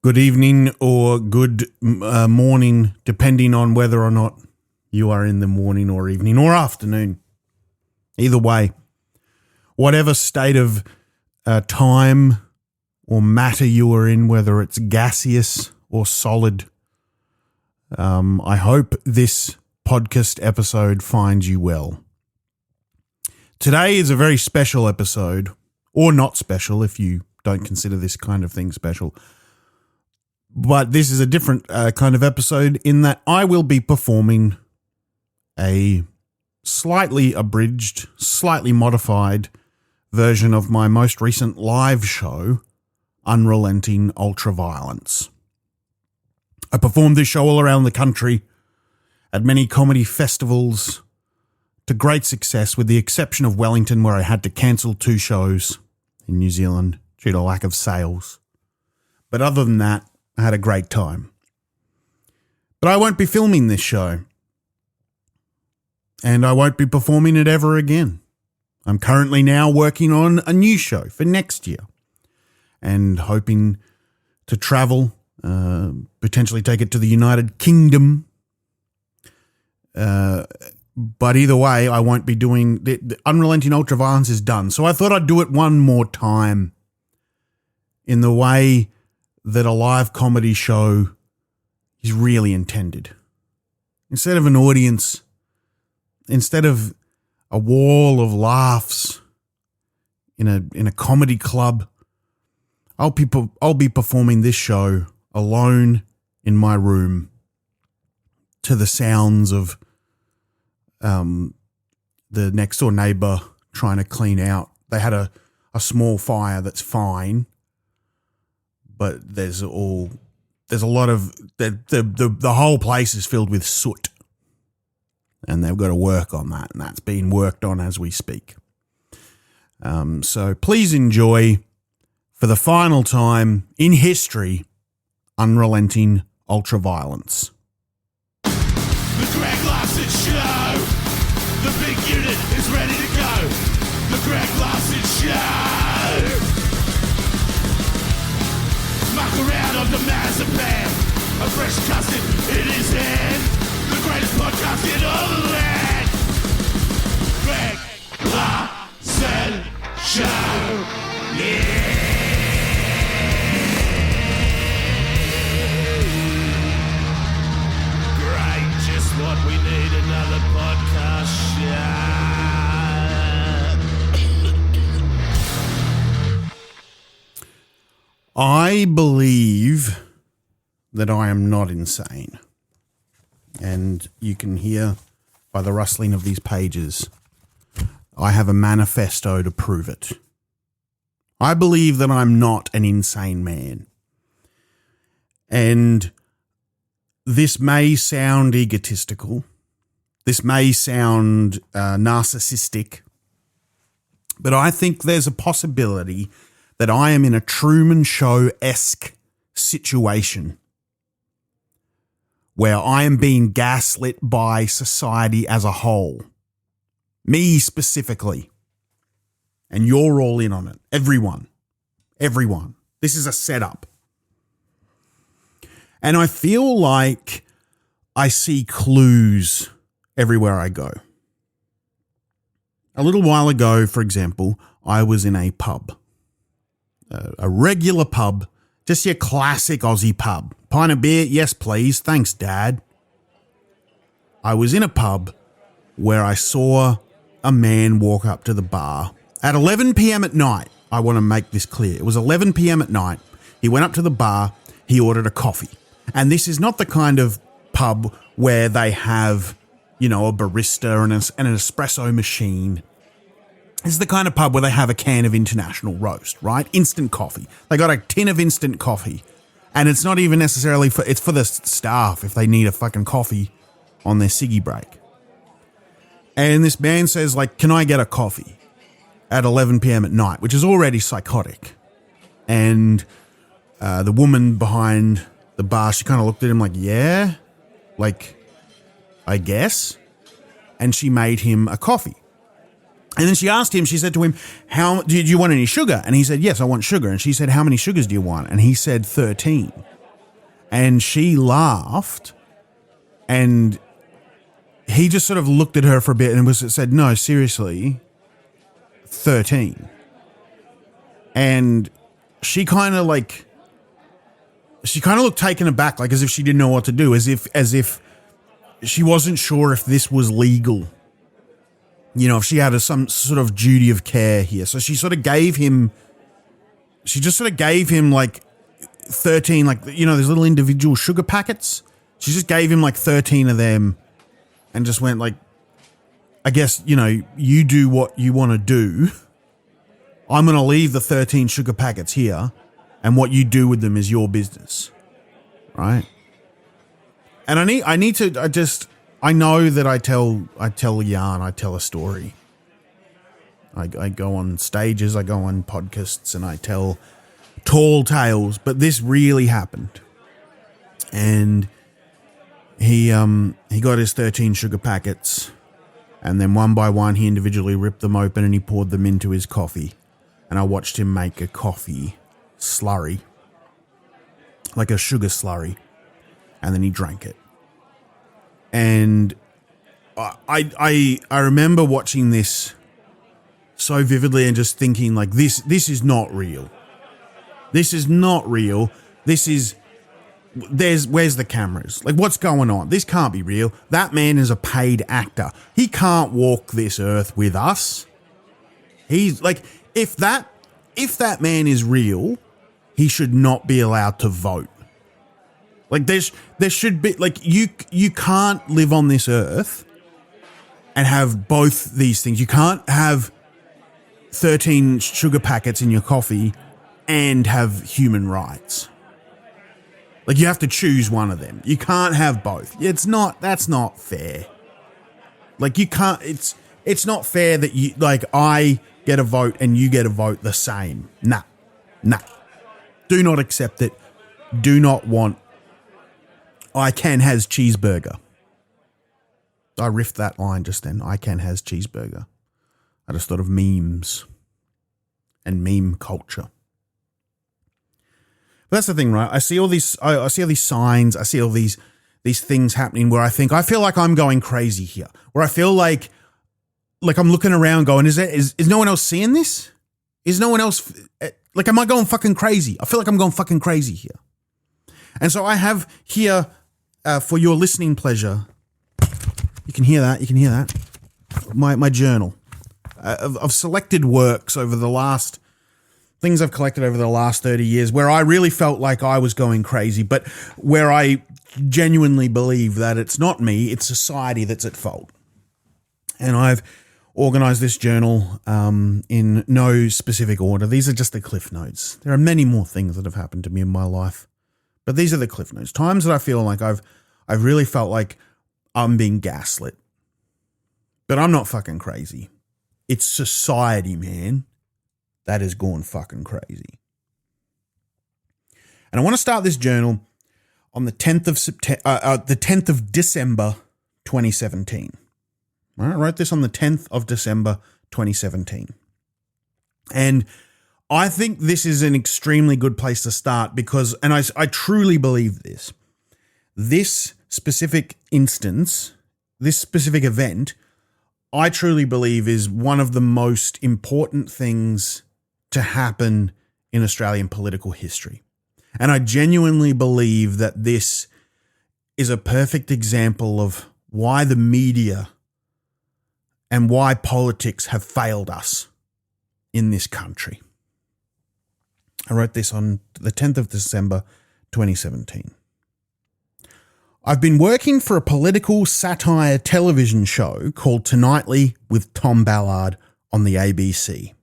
Good evening or good morning, depending on whether or not you are in the morning or evening or afternoon. Either way, whatever state of time or matter you are in, whether it's gaseous or solid, I hope this podcast episode finds you well. Today is a very special episode, or not special if you don't consider this kind of thing special. But this is a different kind of episode in that I will be performing a slightly abridged, slightly modified version of my most recent live show, Unrelenting Ultra-Violence. I performed this show all around the country at many comedy festivals to great success, with the exception of Wellington, where I had to cancel 2 shows in New Zealand due to lack of sales. But other than that, I had a great time. But I won't be filming this show. And I won't be performing it ever again. I'm currently now working on a new show for next year. And hoping to travel, potentially take it to the United Kingdom. But either way, I won't be doing... The Unrelenting Ultra-Violence is done. So I thought I'd do it one more time in the way that a live comedy show is really intended. Instead of an audience, instead of a wall of laughs in a comedy club, I'll be performing this show alone in my room to the sounds of the next door neighbor trying to clean out. They had a small fire that's fine, but there's a lot of the whole place is filled with soot, and they've got to work on that, and that's being worked on as we speak. So please enjoy, for the final time in history, Unrelenting Ultra-Violence. The Greg Larson Show. The big unit is ready to go. The Greg Larson Show. Muck around on the Mazapan. A fresh custard in his hand. The greatest podcast in all the land. Greg Larson Show. Yeah. Great, just what we need, another podcast show. I believe that I am not insane. And you can hear by the rustling of these pages, I have a manifesto to prove it. I believe that I'm not an insane man. And this may sound egotistical. This may sound narcissistic. But I think there's a possibility that I am in a Truman Show-esque situation where I am being gaslit by society as a whole. Me specifically. And you're all in on it. Everyone. Everyone. This is a setup. And I feel like I see clues everywhere I go. A little while ago, for example, I was in a pub. A regular pub, just your classic Aussie pub. Pint of beer? Yes, please. Thanks, Dad. I was in a pub where I saw a man walk up to the bar at 11 p.m. at night. I want to make this clear. It was 11 p.m. at night. He went up to the bar. He ordered a coffee. And this is not the kind of pub where they have, a barista and an espresso machine. This is the kind of pub where they have a can of International Roast, right? Instant coffee. They got a tin of instant coffee. And it's not even necessarily it's for the staff if they need a fucking coffee on their ciggy break. And this man says, can I get a coffee at 11 p.m. at night, which is already psychotic. And the woman behind the bar, she kind of looked at him yeah, I guess. And she made him a coffee. And then she asked him, she said to him, "How do you want any sugar?" And he said, "Yes, I want sugar." And she said, "How many sugars do you want?" And he said, 13. And she laughed, and he just sort of looked at her for a bit and said, no, seriously, 13. And she kind of looked taken aback, like as if she didn't know what to do, as if she wasn't sure if this was legal. You know, if she had some sort of duty of care here. So she just gave him like 13, like, you know, those little individual sugar packets. She just gave him like 13 of them and just went like, I guess, you know, you do what you want to do. I'm going to leave the 13 sugar packets here, and what you do with them is your business. Right? And I know that I tell a yarn, I tell a story. I go on stages, I go on podcasts, and I tell tall tales, but this really happened. And he got his 13 sugar packets, and then one by one he individually ripped them open and he poured them into his coffee. And I watched him make a coffee slurry, like a sugar slurry, and then he drank it. And I remember watching this so vividly and just thinking like, this is not real. This is not real. Where's the cameras? Like, what's going on? This can't be real. That man is a paid actor. He can't walk this earth with us. He's like, if that man is real, he should not be allowed to vote. Like, there should be, like, you can't live on this earth and have both these things. You can't have 13 sugar packets in your coffee and have human rights. Like, you have to choose one of them. You can't have both. That's not fair. Like, you can't, it's not fair that you, like, I get a vote and you get a vote the same. Nah. Do not accept it. Do not want I can has cheeseburger. I riffed that line just then. I can has cheeseburger. I just thought of memes and meme culture. But that's the thing, right? I see all these signs. I see all these things happening where I feel like I'm going crazy here. Where I feel like I'm looking around going, is no one else seeing this? Is no one else, like, am I going fucking crazy? I feel like I'm going fucking crazy here. And so I have here, for your listening pleasure, you can hear that, my journal. I've selected works over the last, things I've collected over the last 30 years where I really felt like I was going crazy, but where I genuinely believe that it's not me, it's society that's at fault. And I've organized this journal in no specific order. These are just the cliff notes. There are many more things that have happened to me in my life, but these are the cliff notes. Times that I feel like I've really felt like I'm being gaslit. But I'm not fucking crazy. It's society, man, that has gone fucking crazy. And I want to start this journal on the 10th of December, 2017. All right, I wrote this on the 10th of December, 2017. And I think this is an extremely good place to start because, and I truly believe this specific instance, this specific event, I truly believe is one of the most important things to happen in Australian political history. And I genuinely believe that this is a perfect example of why the media and why politics have failed us in this country. I wrote this on the 10th of December, 2017. I've been working for a political satire television show called Tonightly with Tom Ballard on the ABC.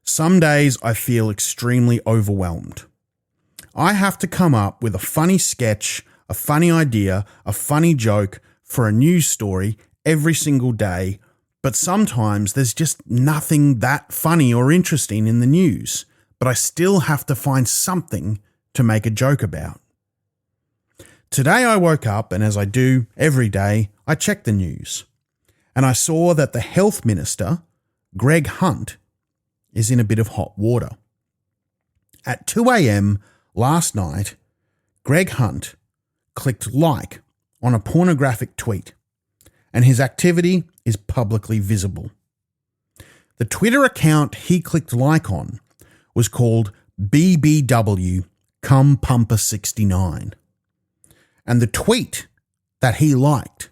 Some days I feel extremely overwhelmed. I have to come up with a funny sketch, a funny idea, a funny joke for a news story every single day, but sometimes there's just nothing that funny or interesting in the news, but I still have to find something to make a joke about. Today I woke up and, as I do every day, I checked the news and I saw that the Health Minister, Greg Hunt, is in a bit of hot water. At 2 a.m. last night, Greg Hunt clicked like on a pornographic tweet, and his activity is publicly visible. The Twitter account he clicked like on was called BBW Cum Pumper 69. And the tweet that he liked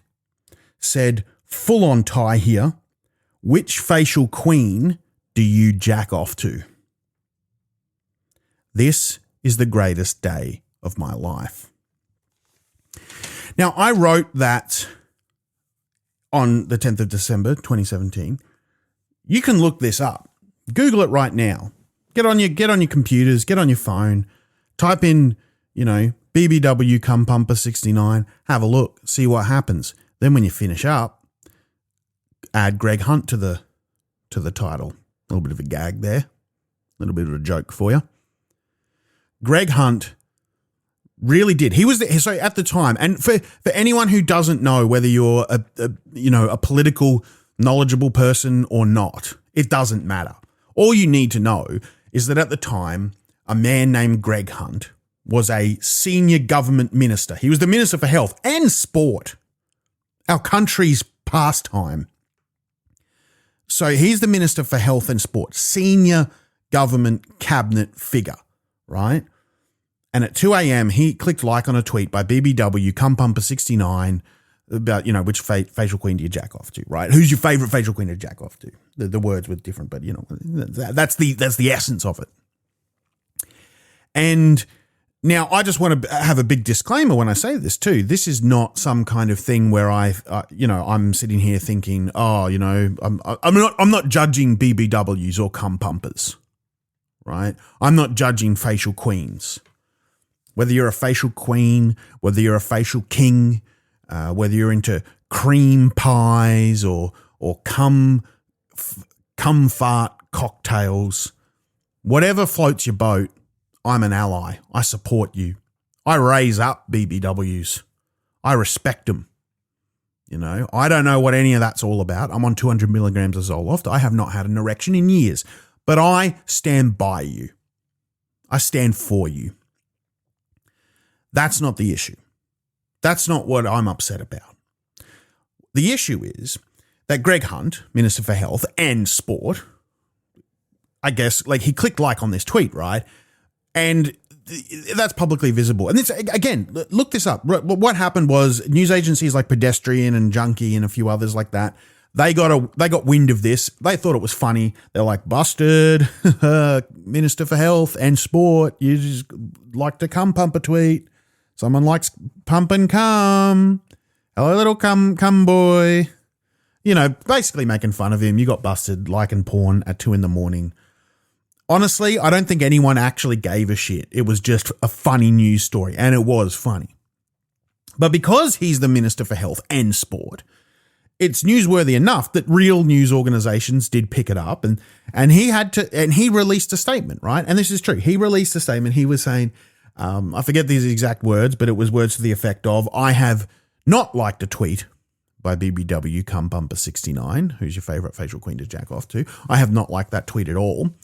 said, "Full on tie here. Which facial queen do you jack off to?" This is the greatest day of my life. Now, I wrote that on the 10th of December, 2017. You can look this up. Google it right now. Get on your computers, get on your phone, type in, BBW Cum Pumper 69, have a look, see what happens. Then when you finish up, add Greg Hunt to the title. A little bit of a gag there. A little bit of a joke for you. Greg Hunt really did. He was so at the time, and for anyone who doesn't know whether you're a political knowledgeable person or not, it doesn't matter. All you need to know is that at the time, a man named Greg Hunt was a senior government minister. He was the Minister for Health and Sport, our country's pastime. So he's the Minister for Health and Sport, senior government cabinet figure, right? And at 2 a.m., he clicked like on a tweet by BBW Cum Pumper 69 about, which facial queen do you jack off to, right? Who's your favorite facial queen to jack off to? The words were different, but that's the essence of it. And now I just want to have a big disclaimer when I say this too. This is not some kind of thing where I'm sitting here thinking, I'm not judging BBWs or cum pumpers, right? I'm not judging facial queens. Whether you're a facial queen, whether you're a facial king, whether you're into cream pies or cum fart cocktails, whatever floats your boat, I'm an ally. I support you. I raise up BBWs. I respect them. I don't know what any of that's all about. I'm on 200 milligrams of Zoloft. I have not had an erection in years, but I stand by you. I stand for you. That's not the issue. That's not what I'm upset about. The issue is that Greg Hunt, Minister for Health and Sport, I guess, he clicked like on this tweet, right? And that's publicly visible. And this, again, look this up. What happened was news agencies like Pedestrian and Junkie and a few others like that, they got wind of this. They thought it was funny. They're like, busted, Minister for Health and Sport. You just like to cum pump a tweet. Someone likes pump and cum. Hello, little cum boy. Basically making fun of him. You got busted liking porn at 2 a.m. Honestly, I don't think anyone actually gave a shit. It was just a funny news story, and it was funny. But because he's the Minister for Health and Sport, it's newsworthy enough that real news organizations did pick it up, and he released a statement, right? And this is true. He released a statement. He was saying, I forget these exact words, but it was words to the effect of, I have not liked a tweet by BBW Cum Pumper 69, who's your favorite facial queen to jack off to. I have not liked that tweet at all.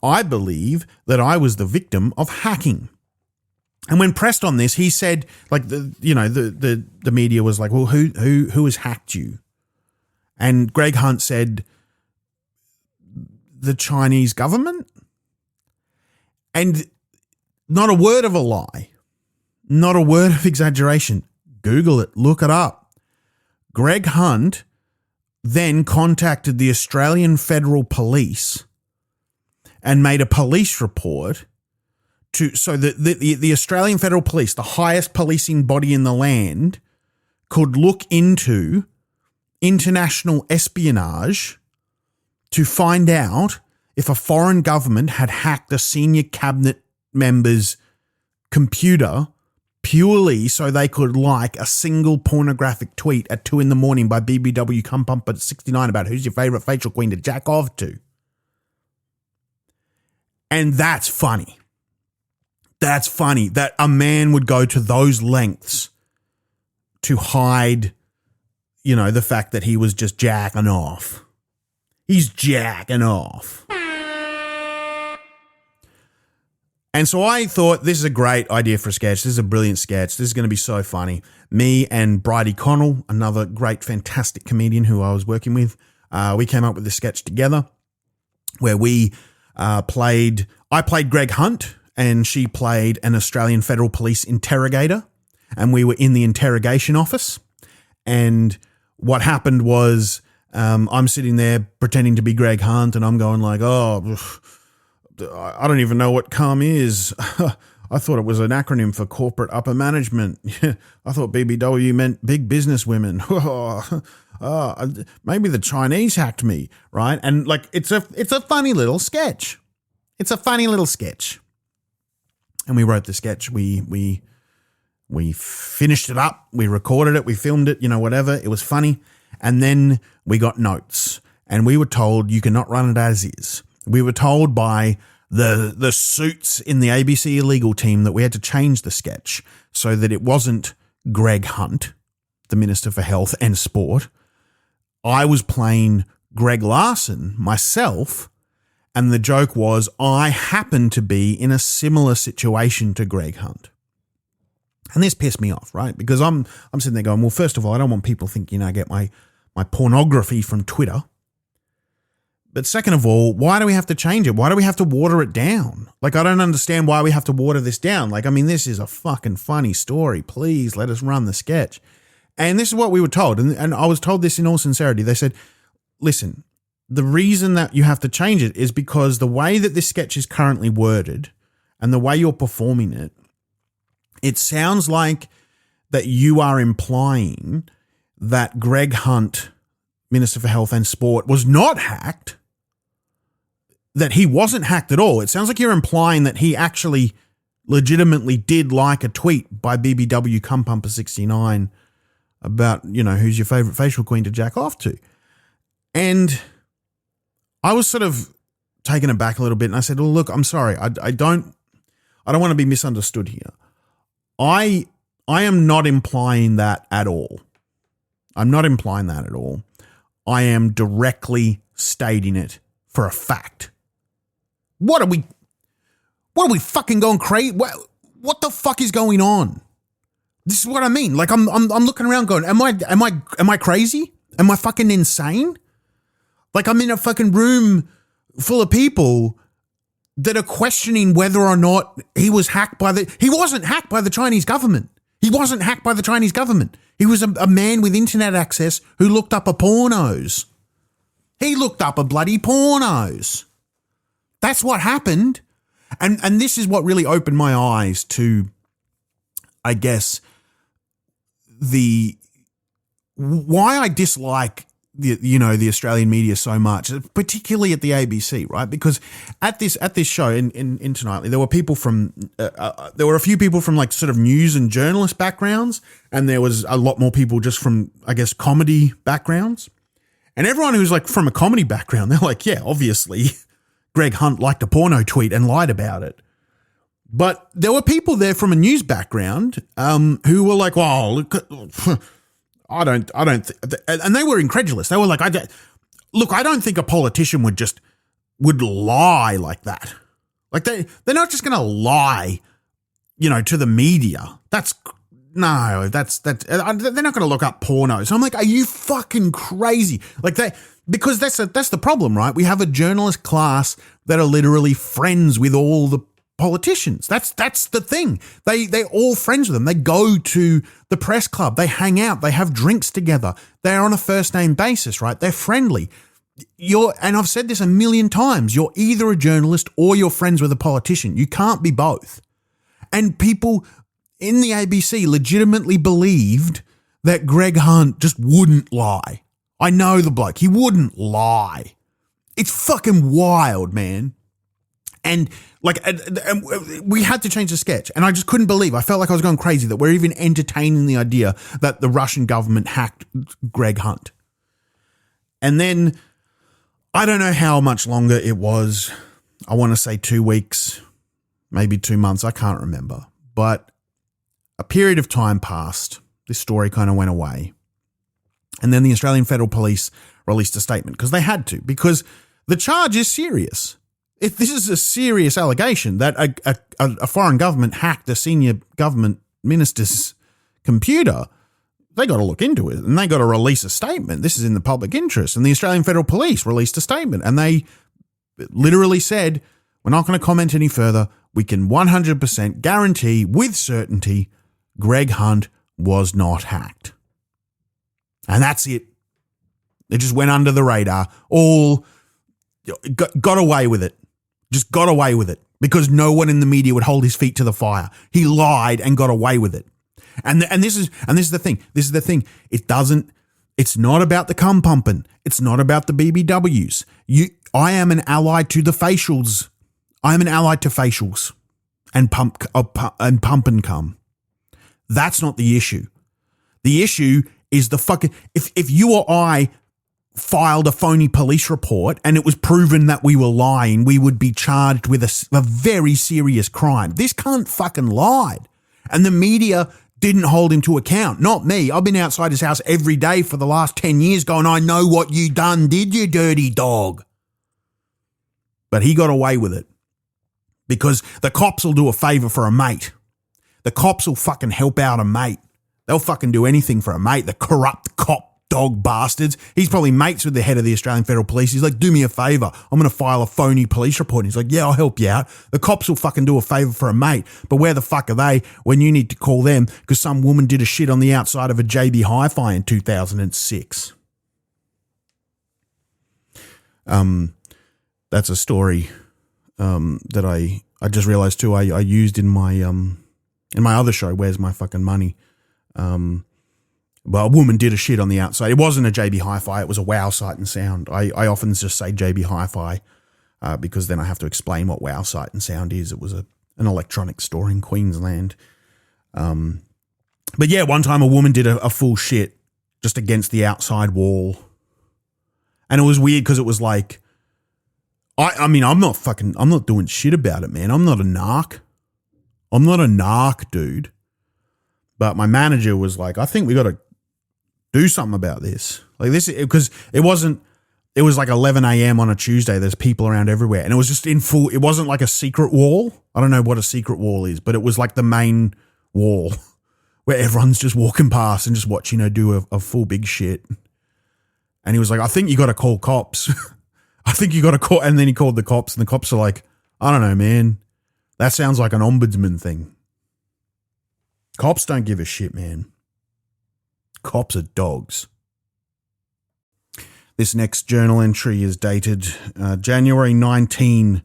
I believe that I was the victim of hacking. And when pressed on this, he said, the media was like, well, who has hacked you? And Greg Hunt said, the Chinese government? And not a word of a lie, not a word of exaggeration. Google it, look it up. Greg Hunt then contacted the Australian Federal Police and made a police report so that the Australian Federal Police, the highest policing body in the land, could look into international espionage to find out if a foreign government had hacked a senior cabinet member's computer purely so they could like a single pornographic tweet at 2 a.m. by BBW Cum Pumper 69 about who's your favorite facial queen to jack off to. And that's funny. That's funny that a man would go to those lengths to hide, the fact that he was just jacking off. He's jacking off. And so I thought, this is a great idea for a sketch. This is a brilliant sketch. This is going to be so funny. Me and Bridie Connell, another great, fantastic comedian who I was working with, we came up with this sketch together where I played Greg Hunt and she played an Australian Federal Police interrogator, and we were in the interrogation office. And what happened was I'm sitting there pretending to be Greg Hunt, and I'm going like, oh, I don't even know what CUM is. I thought it was an acronym for corporate upper management. I thought BBW meant big business women. Maybe the Chinese hacked me, right? And like, it's a funny little sketch. It's a funny little sketch. And we wrote the sketch. We finished it up. We recorded it. We filmed it, whatever. It was funny. And then we got notes, and we were told you cannot run it as is. We were told by the suits in the ABC illegal team that we had to change the sketch so that it wasn't Greg Hunt, the Minister for Health and Sport. I was playing Greg Larson myself, and the joke was I happened to be in a similar situation to Greg Hunt. And this pissed me off, right? Because I'm sitting there going, well, first of all, I don't want people thinking I get my pornography from Twitter. But second of all, why do we have to change it? Why do we have to water it down? Like, I don't understand why we have to water this down. Like, I mean, this is a fucking funny story. Please let us run the sketch. And this is what we were told. And I was told this in all sincerity. They said, listen, the reason that you have to change it is because the way that this sketch is currently worded and the way you're performing it, it sounds like that you are implying that Greg Hunt, Minister for Health and Sport, was not hacked, that he wasn't hacked at all. It sounds like you're implying that he actually legitimately did like a tweet by BBW Cumpumper69 about, who's your favorite facial queen to jack off to. And I was sort of taken aback a little bit, and I said, well, look, I'm sorry. I don't want to be misunderstood here. I am not implying that at all. I'm not implying that at all. I am directly stating it for a fact. What are we fucking going crazy? What the fuck is going on? This is what I mean. Like, I'm looking around going, am I crazy? Am I fucking insane? Like, I'm in a fucking room full of people that are questioning whether or not he wasn't hacked by the Chinese government. He wasn't hacked by the Chinese government. He was a man with internet access who looked up a pornos. He looked up a bloody pornos. That's what happened. And this is what really opened my eyes to, I guess, why I dislike the Australian media so much, particularly at the ABC, right? Because at this show in Tonightly, there were people from there were a few people from like sort of news and journalist backgrounds, and there was a lot more people just from, I guess, comedy backgrounds. And everyone who's like from a comedy background, they're like, yeah, obviously Greg Hunt liked a porno tweet and lied about it. But there were people there from a news background who were like, well, look, I don't, and they were incredulous. They were like, I don't think a politician would lie like that. Like they're not just going to lie, to the media. They're not going to look up pornos. I'm like, are you fucking crazy? Like because that's the problem, right? We have a journalist class that are literally friends with all the politicians. That's the thing. They're all friends with them. They go to the press club. They hang out. They have drinks together. They're on a first name basis, right? They're friendly. And I've said this a million times, you're either a journalist or you're friends with a politician. You can't be both. And people in the ABC legitimately believed that Greg Hunt just wouldn't lie. I know the bloke. He wouldn't lie. It's fucking wild, man. And we had to change the sketch, and I just couldn't believe. I felt like I was going crazy that we're even entertaining the idea that the Russian government hacked Greg Hunt. And then I don't know how much longer it was. I want to say 2 weeks, maybe 2 months. I can't remember. But a period of time passed. This story kind of went away. And then the Australian Federal Police released a statement because they had to, because the charge is serious. this is a serious allegation that a foreign government hacked a senior government minister's computer, they got to look into it and they got to release a statement. This is in the public interest. And the Australian Federal Police released a statement and they literally said, we're not going to comment any further. We can 100% guarantee with certainty Greg Hunt was not hacked. And that's it. It just went under the radar. All got away with it. Just got away with it because no one in the media would hold his feet to the fire. He lied and got away with it. And this is the thing. This is the thing. It's not about the cum pumping. It's not about the BBWs. I am an ally to the facials. I am an ally to facials and pump and cum. That's not the issue. The issue is the fucking if you or I filed a phony police report and it was proven that we were lying, we would be charged with a very serious crime. This cunt fucking lied. And the media didn't hold him to account. Not me. I've been outside his house every day for the last 10 years going, I know what you done, did you, dirty dog? But he got away with it because the cops will do a favor for a mate. The cops will fucking help out a mate. They'll fucking do anything for a mate. The corrupt cop dog bastards. He's probably mates with the head of the Australian Federal Police. He's like, do me a favor. I'm going to file a phony police report. And he's like, yeah, I'll help you out. The cops will fucking do a favor for a mate. But where the fuck are they when you need to call them because some woman did a shit on the outside of a JB Hi-Fi in 2006? That's a story that I just realized too. I used in my other show, Where's My Fucking Money? Well, a woman did a shit on the outside. It wasn't a JB Hi-Fi. It was a Wow Sight and Sound. I often just say JB Hi-Fi because then I have to explain what Wow Sight and Sound is. It was an electronics store in Queensland. But yeah, one time a woman did a full shit just against the outside wall. And it was weird because it was like, I'm not doing shit about it, man. I'm not a narc. I'm not a narc, dude. But my manager was like, I think we got to do something about this. Like this, because it was like 11 a.m. on a Tuesday. There's people around everywhere. And it was just it wasn't like a secret wall. I don't know what a secret wall is, but it was like the main wall where everyone's just walking past and just watching her do a full big shit. And he was like, I think you got to call cops. I think you got to call. And then he called the cops and the cops are like, I don't know, man. That sounds like an ombudsman thing. Cops don't give a shit, man. Cops are dogs. This next journal entry is dated January 19,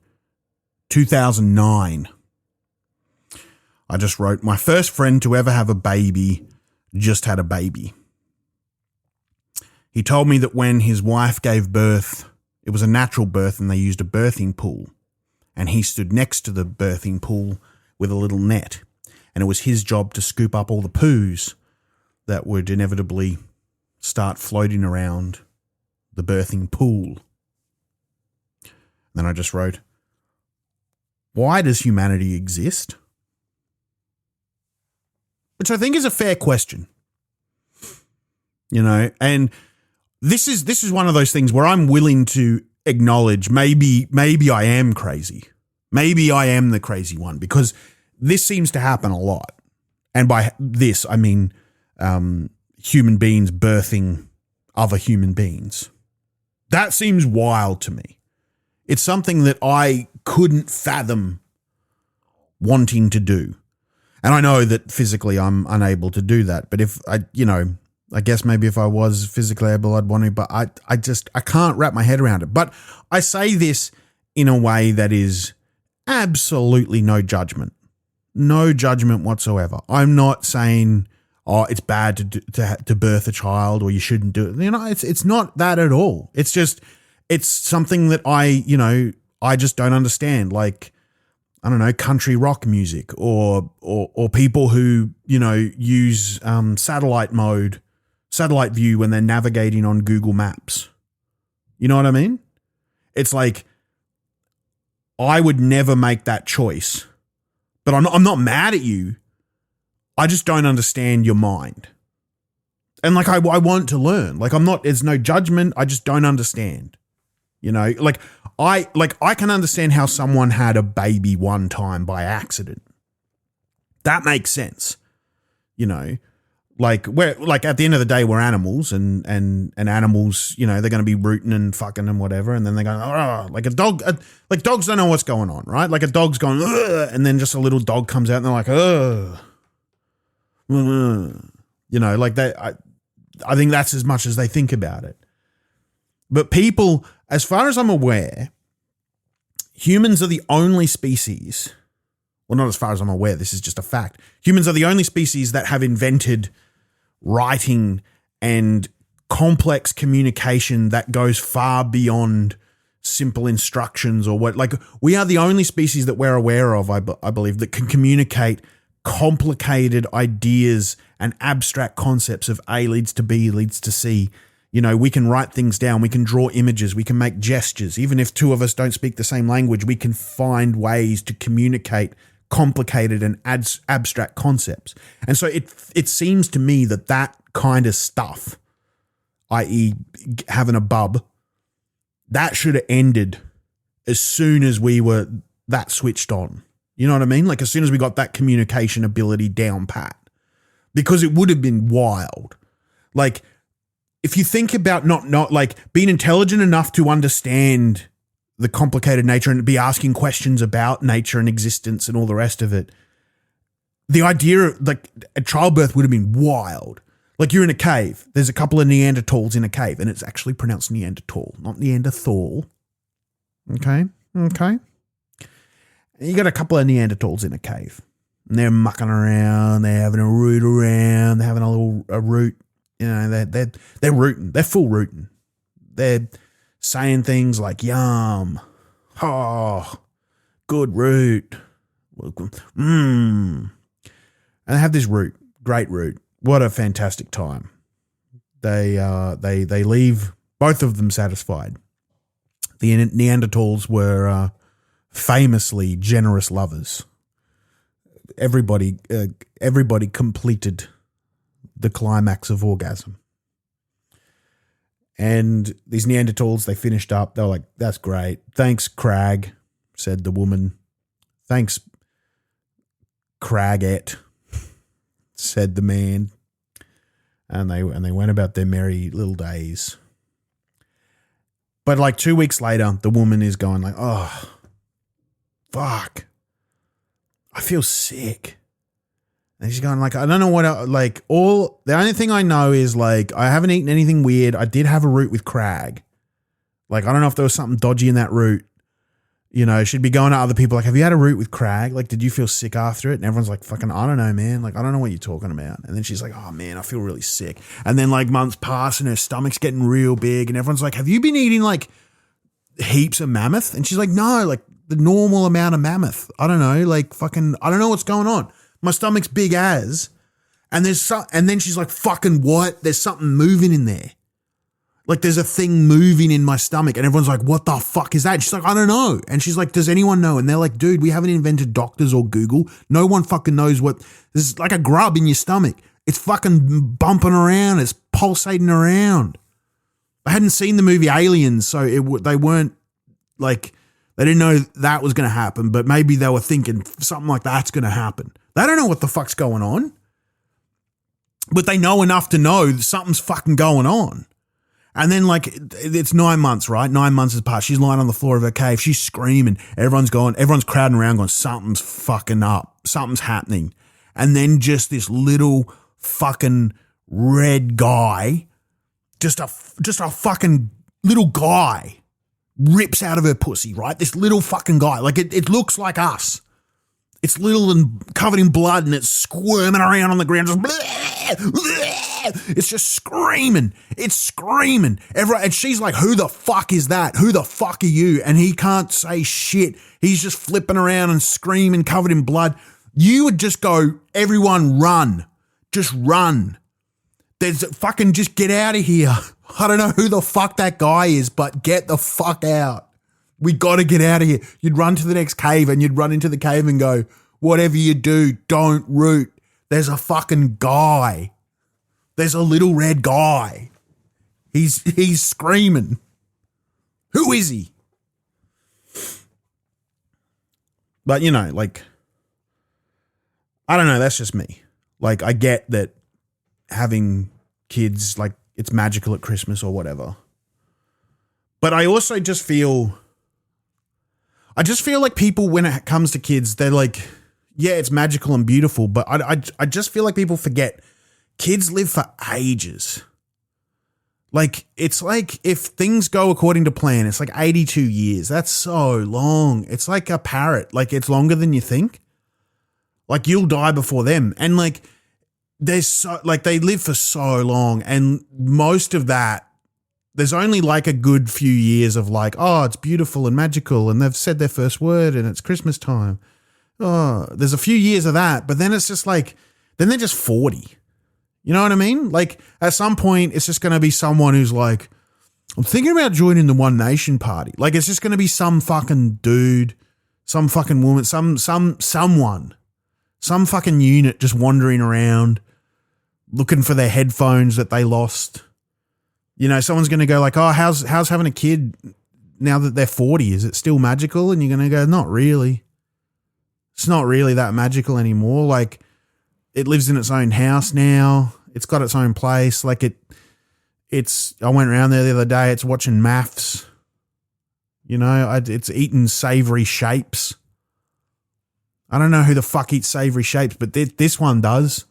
2009. I just wrote, my first friend to ever have a baby just had a baby. He told me that when his wife gave birth, it was a natural birth and they used a birthing pool. And he stood next to the birthing pool with a little net. And it was his job to scoop up all the poos that would inevitably start floating around the birthing pool. Then I just wrote, why does humanity exist? Which I think is a fair question. You know, and this is one of those things where I'm willing to acknowledge maybe I am crazy. Maybe I am the crazy one because this seems to happen a lot. And by this, I mean human beings birthing other human beings. That seems wild to me. It's something that I couldn't fathom wanting to do. And I know that physically I'm unable to do that. But if I guess maybe if I was physically able, I'd want to, but I can't wrap my head around it. But I say this in a way that is absolutely no judgment. No judgment whatsoever. I'm not saying, oh, it's bad to birth a child or you shouldn't do it. You know, it's not that at all. It's just, it's something that I just don't understand. Like, I don't know, country rock music or people who, use satellite view when they're navigating on Google Maps. You know what I mean? It's like, I would never make that choice. But I'm not mad at you. I just don't understand your mind. And like, I want to learn. Like there's no judgment. I just don't understand. You know, I can understand how someone had a baby one time by accident. That makes sense. You know, we're at the end of the day, we're animals and animals, you know, they're going to be rooting and fucking and whatever. And then they're going, oh, like a dog, like dogs don't know what's going on, right? Like a dog's going, ugh, and then just a little dog comes out and they're like, oh, you know, like that. I think that's as much as they think about it. But people, as far as I'm aware, humans are the only species, well, not as far as I'm aware, this is just a fact. Humans are the only species that have invented writing and complex communication that goes far beyond simple instructions or what. Like, we are the only species that we're aware of, I believe, that can communicate complicated ideas and abstract concepts of A leads to B leads to C. You know, we can write things down, we can draw images, we can make gestures. Even if two of us don't speak the same language, we can find ways to communicate complicated and abstract concepts. And so it seems to me that kind of stuff, i.e. having a bub, that should have ended as soon as we were that switched on. You know what I mean? Like as soon as we got that communication ability down pat. Because it would have been wild. Like, if you think about not like being intelligent enough to understand the complicated nature and be asking questions about nature and existence and all the rest of it, the idea of like a childbirth would have been wild. Like you're in a cave. There's a couple of Neanderthals in a cave, and it's actually pronounced Neanderthal, not Neanderthal. Okay. You got a couple of Neanderthals in a cave, and they're mucking around. They're having a root around. They're having a root. You know, they're rooting. They're full rooting. They're saying things like "yum," "oh, good root," and they have this root, great root. What a fantastic time. They leave, both of them satisfied. The Neanderthals were famously generous lovers. Everybody completed the climax of orgasm. And these Neanderthals, they finished up. They were like, that's great. Thanks, Crag, said the woman. Thanks, Cragette, said the man. And they went about their merry little days. But like 2 weeks later, the woman is going like, oh, fuck. I feel sick. And she's going like, I don't know what, the only thing I know is like, I haven't eaten anything weird. I did have a root with Crag. Like, I don't know if there was something dodgy in that root. You know, she'd be going to other people like, have you had a root with Crag? Like, did you feel sick after it? And everyone's like, fucking, I don't know, man. Like, I don't know what you're talking about. And then she's like, oh man, I feel really sick. And then like months pass and her stomach's getting real big. And everyone's like, have you been eating like heaps of mammoth? And she's like, no, like the normal amount of mammoth. I don't know, like fucking, I don't know what's going on. My stomach's big as, and then she's like, fucking what? There's something moving in there. Like there's a thing moving in my stomach, and everyone's like, what the fuck is that? And she's like, I don't know. And she's like, does anyone know? And they're like, dude, we haven't invented doctors or Google. No one fucking knows what, there's like a grub in your stomach. It's fucking bumping around. It's pulsating around. I hadn't seen the movie Aliens, so they weren't like, they didn't know that was going to happen, but maybe they were thinking something like that's going to happen. They don't know what the fuck's going on, but they know enough to know that something's fucking going on. And then like, it's 9 months, right? 9 months has passed. She's lying on the floor of her cave. She's screaming. Everyone's crowding around going, something's fucking up. Something's happening. And then just this little fucking red guy, just a fucking little guy rips out of her pussy, right? This little fucking guy. Like it looks like us. It's little and covered in blood and it's squirming around on the ground. Just it's just screaming. It's screaming. And she's like, who the fuck is that? Who the fuck are you? And he can't say shit. He's just flipping around and screaming, covered in blood. You would just go, everyone run. Just run. There's fucking just get out of here. I don't know who the fuck that guy is, but get the fuck out. We got to get out of here. You'd run to the next cave and you'd run into the cave and go, whatever you do, don't root. There's a fucking guy. There's a little red guy. He's screaming. Who is he? But, you know, like, I don't know. That's just me. Like, I get that having kids, like, it's magical at Christmas or whatever. But I also just feel like people, when it comes to kids, they're like, yeah, it's magical and beautiful. But I just feel like people forget kids live for ages. Like, it's like if things go according to plan, it's like 82 years. That's so long. It's like a parrot. Like, it's longer than you think. Like, you'll die before them. And like, they live for so long. And most of that, there's only like a good few years of like, oh, it's beautiful and magical. And they've said their first word and it's Christmas time. Oh, there's a few years of that. But then it's just like, then they're just 40. You know what I mean? Like, at some point, it's just going to be someone who's like, I'm thinking about joining the One Nation party. Like, it's just going to be some fucking dude, some fucking woman, someone, some fucking unit just wandering around looking for their headphones that they lost. You know, someone's going to go like, oh, how's having a kid now that they're 40? Is it still magical? And you're going to go, not really. It's not really that magical anymore. Like, it lives in its own house now. It's got its own place. Like, I went around there the other day. It's watching maths. You know, it's eating savory shapes. I don't know who the fuck eats savory shapes, but this one does.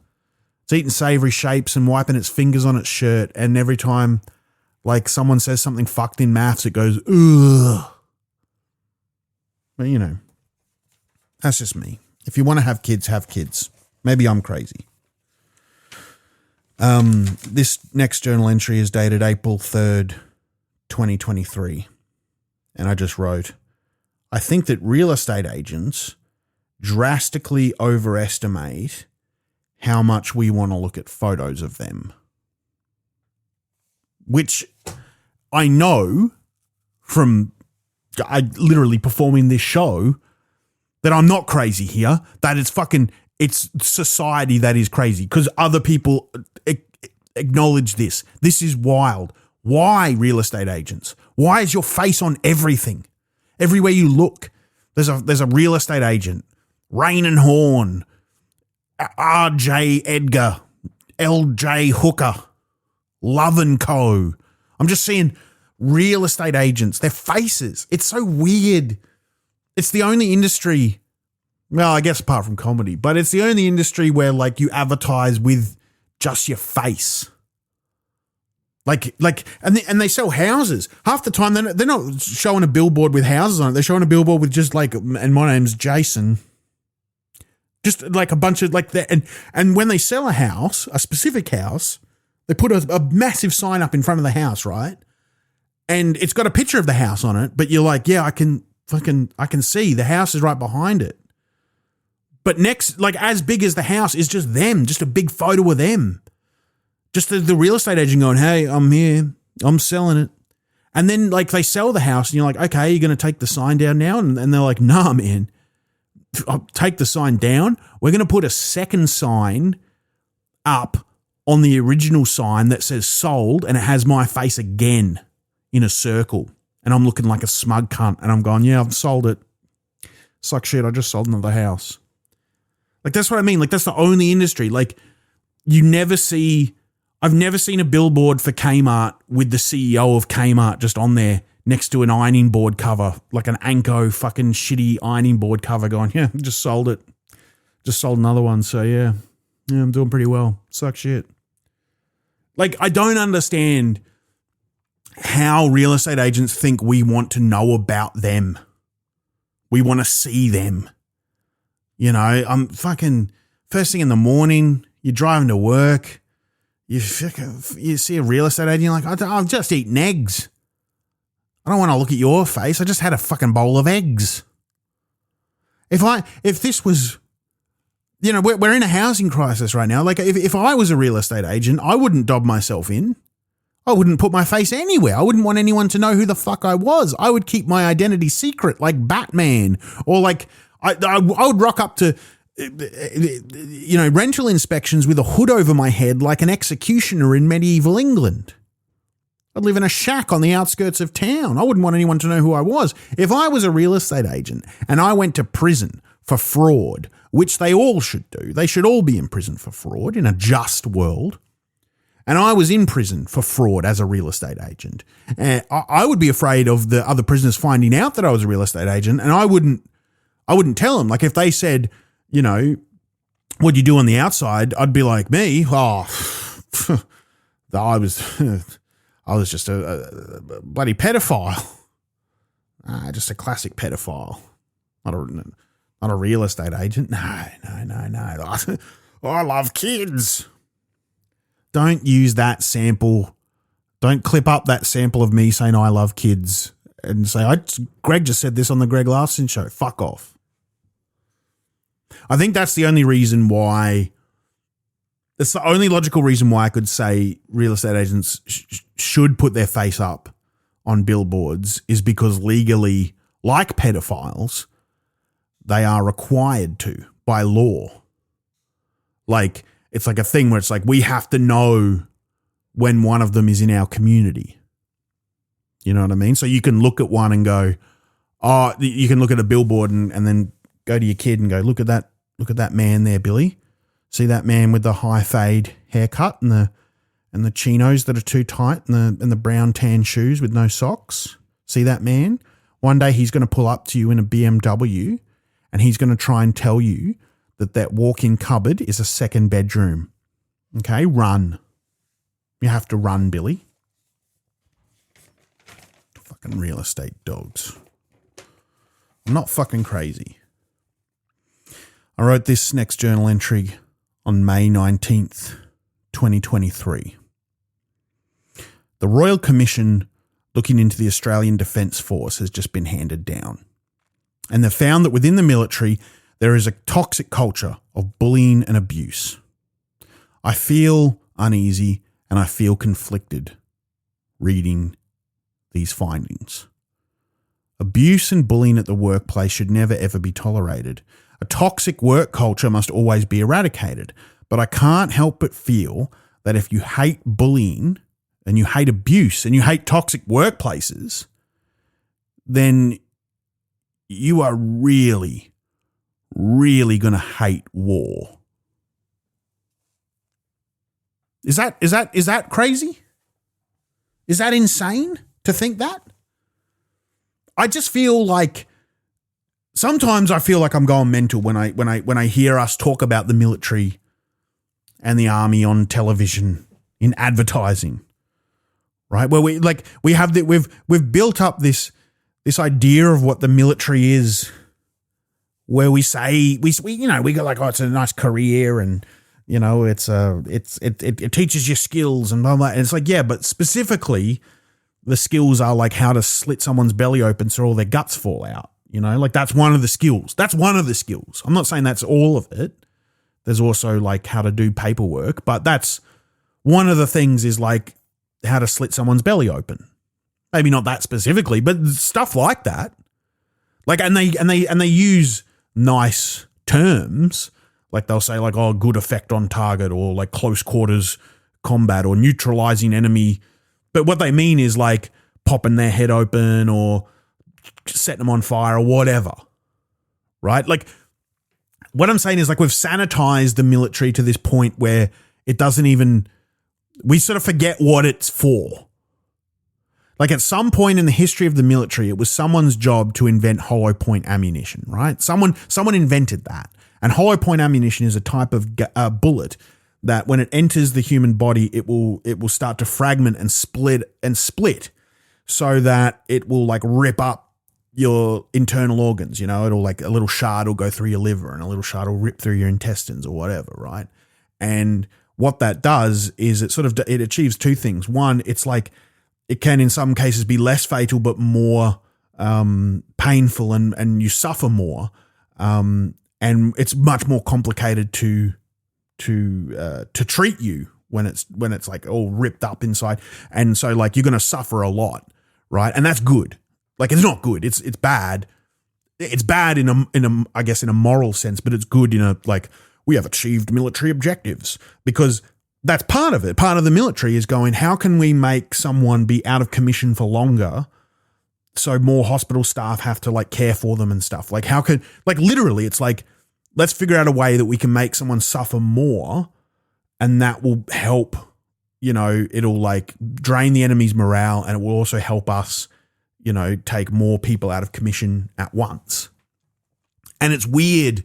It's eating savory shapes and wiping its fingers on its shirt. And every time, like, someone says something fucked in maths, it goes, ugh. But, you know, that's just me. If you want to have kids, have kids. Maybe I'm crazy. This next journal entry is dated April 3rd, 2023. And I just wrote, I think that real estate agents drastically overestimate how much we want to look at photos of them. Which I know from literally performing this show that I'm not crazy here, that it's society that is crazy because other people acknowledge this. This is wild. Why real estate agents? Why is your face on everything? Everywhere you look, there's a real estate agent. Rain and Horn, R.J. Edgar, L.J. Hooker, Love & Co. I'm just seeing real estate agents, their faces. It's so weird. It's the only industry, well, I guess apart from comedy, but it's the only industry where like you advertise with just your face. And they sell houses. Half the time they're not showing a billboard with houses on it. They're showing a billboard with just like, and my name's Jason. Just like a bunch of like that. And when they sell a house, a specific house, they put a massive sign up in front of the house, right? And it's got a picture of the house on it, but you're like, yeah, I can see the house is right behind it. But next, like as big as the house is just them, just a big photo of them. Just the real estate agent going, hey, I'm here, I'm selling it. And then like they sell the house and you're like, okay, you're going to take the sign down now? And they're like, nah, man, I'll take the sign down. We're going to put a second sign up on the original sign that says sold and it has my face again in a circle. And I'm looking like a smug cunt and I'm going, yeah, I've sold it. Suck shit, I just sold another house. Like that's what I mean. Like that's the only industry. Like I've never seen a billboard for Kmart with the CEO of Kmart just on there next to an ironing board cover, like an Anko fucking shitty ironing board cover going, yeah, just sold it. Just sold another one. So yeah, I'm doing pretty well. Suck shit. Like I don't understand how real estate agents think we want to know about them. We want to see them. You know, I'm fucking first thing in the morning, you're driving to work, you see a real estate agent, you're like, I've just eaten eggs. I don't want to look at your face. I just had a fucking bowl of eggs. If this was, you know, we're in a housing crisis right now. Like if I was a real estate agent, I wouldn't dob myself in. I wouldn't put my face anywhere. I wouldn't want anyone to know who the fuck I was. I would keep my identity secret like Batman or like I would rock up to, you know, rental inspections with a hood over my head like an executioner in medieval England. I'd live in a shack on the outskirts of town. I wouldn't want anyone to know who I was. If I was a real estate agent and I went to prison for fraud, which they all should do, they should all be in prison for fraud in a just world, and I was in prison for fraud as a real estate agent, I would be afraid of the other prisoners finding out that I was a real estate agent, and I wouldn't tell them. Like if they said, you know, what'd you do on the outside? I'd be like, me? Oh, I was just a bloody pedophile. Just a classic pedophile. Not a real estate agent. No. I love kids. Don't use that sample. Don't clip up that sample of me saying I love kids and say, Greg just said this on the Greg Larson show. Fuck off. I think that's the only reason why. It's the only logical reason why I could say real estate agents should put their face up on billboards is because legally, like pedophiles, they are required to by law. Like, it's like a thing where it's like we have to know when one of them is in our community. You know what I mean? So you can look at one and go, oh, you can look at a billboard and then go to your kid and go, look at that man there, Billy. See that man with the high fade haircut and the chinos that are too tight and the brown tan shoes with no socks? See that man? One day he's going to pull up to you in a BMW and he's going to try and tell you that walk-in cupboard is a second bedroom. Okay, run. You have to run, Billy. Fucking real estate dogs. I'm not fucking crazy. I wrote this next journal entry on May 19th, 2023. The Royal Commission looking into the Australian Defence Force has just been handed down. And they've found that within the military, there is a toxic culture of bullying and abuse. I feel uneasy and I feel conflicted reading these findings. Abuse and bullying at the workplace should never ever be tolerated. A toxic work culture must always be eradicated. But I can't help but feel that if you hate bullying and you hate abuse and you hate toxic workplaces, then you are really, really going to hate war. Is that crazy? Is that insane to think that? I just feel like sometimes I feel like I'm going mental when I hear us talk about the military and the army on television in advertising, right? Where we've built up this idea of what the military is, where we say we go like, oh, it's a nice career and you know it teaches you skills and blah blah. And it's like, yeah, but specifically the skills are like how to slit someone's belly open so all their guts fall out. You know, like that's one of the skills. That's one of the skills. I'm not saying that's all of it. There's also like how to do paperwork, but that's one of the things is like how to slit someone's belly open. Maybe not that specifically, but stuff like that. Like, and they use nice terms. Like they'll say like, oh, good effect on target or like close quarters combat or neutralizing enemy. But what they mean is like popping their head open or setting them on fire or whatever. Right? Like what I'm saying is like we've sanitized the military to this point where it doesn't even, we sort of forget what it's for. Like at some point in the history of the military, it was someone's job to invent hollow point ammunition, right? Someone invented that. And hollow point ammunition is a type of bullet that when it enters the human body, it will start to fragment and split so that it will like rip up your internal organs. You know, it'll like a little shard will go through your liver and a little shard will rip through your intestines or whatever, right? And what that does is it achieves two things. One, it's like it can in some cases be less fatal but more painful and you suffer more. And it's much more complicated to treat you when it's like all ripped up inside. And so like you're going to suffer a lot, right? And that's good. Like it's not good. It's bad. It's bad in a I guess in a moral sense, but it's good in a like we have achieved military objectives because that's part of it. Part of the military is going, how can we make someone be out of commission for longer so more hospital staff have to like care for them and stuff? Like how could, like literally it's like, let's figure out a way that we can make someone suffer more and that will help, you know, it'll like drain the enemy's morale and it will also help us, you know, take more people out of commission at once. And it's weird.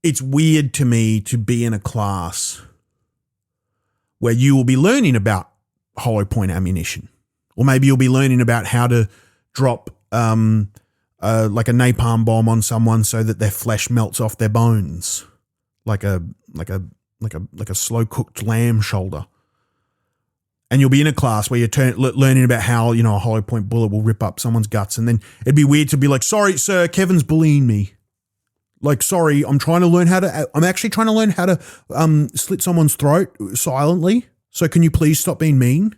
It's weird to me to be in a class where you will be learning about hollow point ammunition, or maybe you'll be learning about how to drop like a napalm bomb on someone so that their flesh melts off their bones, like a slow cooked lamb shoulder. And you'll be in a class where you're learning about how, you know, a hollow point bullet will rip up someone's guts, and then it'd be weird to be like, sorry, sir, Kevin's bullying me. Like, sorry, I'm actually trying to learn how to slit someone's throat silently. So can you please stop being mean?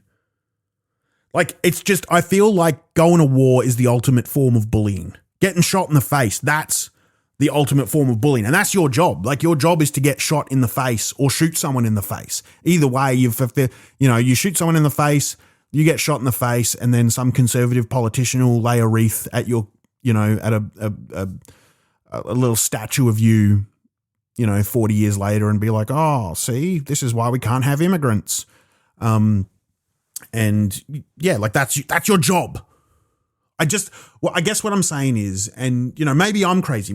Like, it's just, I feel like going to war is the ultimate form of bullying. Getting shot in the face, that's the ultimate form of bullying. And that's your job. Like, your job is to get shot in the face or shoot someone in the face. Either way, you shoot someone in the face, you get shot in the face, and then some conservative politician will lay a wreath at your, you know, at a little statue of you, you know, 40 years later and be like, oh, see, this is why we can't have immigrants. And yeah, like that's your job. I guess what I'm saying is, and you know, maybe I'm crazy,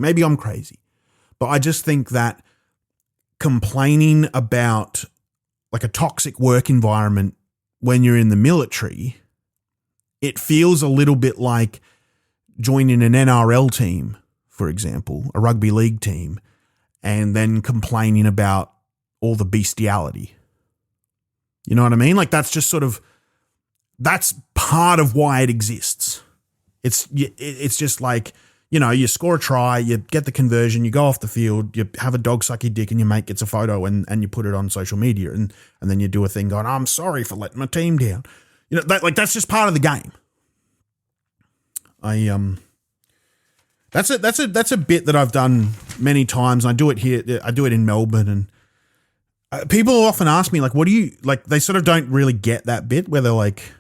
but I just think that complaining about like a toxic work environment when you're in the military, it feels a little bit like joining an NRL team, for example, a rugby league team, and then complaining about all the bestiality. You know what I mean? Like that's part of why it exists. It's just like, you know, you score a try, you get the conversion, you go off the field, you have a dog suck your dick and your mate gets a photo and you put it on social media and then you do a thing going, I'm sorry for letting my team down. You know, that's just part of the game. That's a bit that I've done many times. I do it here. I do it in Melbourne, and people often ask me like, "What do you like?" They sort of don't really get that bit where they're like,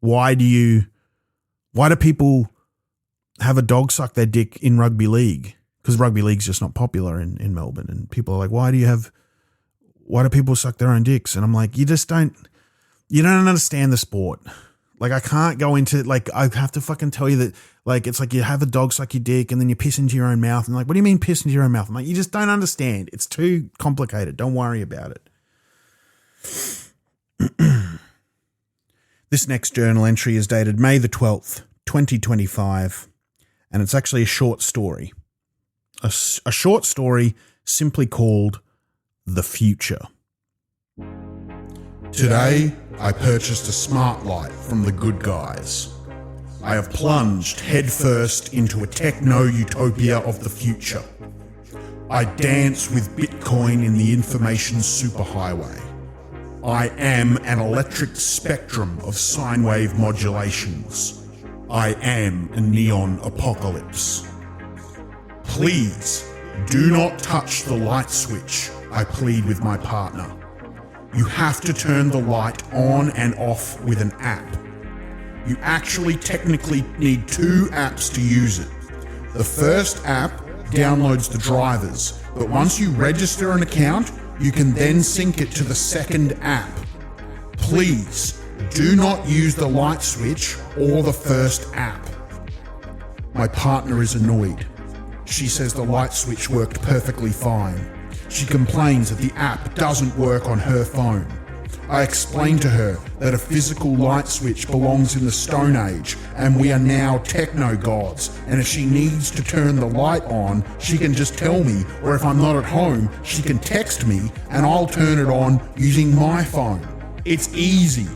"Why do people have a dog suck their dick in rugby league?" Because rugby league's just not popular in Melbourne, and people are like, "Why do people suck their own dicks?" And I'm like, you don't understand the sport. Like, I can't go into, like, I have to fucking tell you that, like, it's like you have a dog suck your dick and then you piss into your own mouth. And like, what do you mean piss into your own mouth? I'm like, you just don't understand. It's too complicated. Don't worry about it. This next journal entry is dated May the 12th, 2025. And it's actually a short story. A short story simply called The Future. Today, I purchased a smart light from the good guys. I have plunged headfirst into a techno-utopia of the future. I dance with Bitcoin in the information superhighway. I am an electric spectrum of sine wave modulations. I am a neon apocalypse. Please, do not touch the light switch, I plead with my partner. You have to turn the light on and off with an app. You actually technically need 2 apps to use it. The first app downloads the drivers, but once you register an account, you can then sync it to the second app. Please, do not use the light switch or the first app. My partner is annoyed. She says the light switch worked perfectly fine. She complains that the app doesn't work on her phone. I explain to her that a physical light switch belongs in the Stone Age and we are now techno gods, and if she needs to turn the light on, she can just tell me, or if I'm not at home, she can text me and I'll turn it on using my phone. It's easy.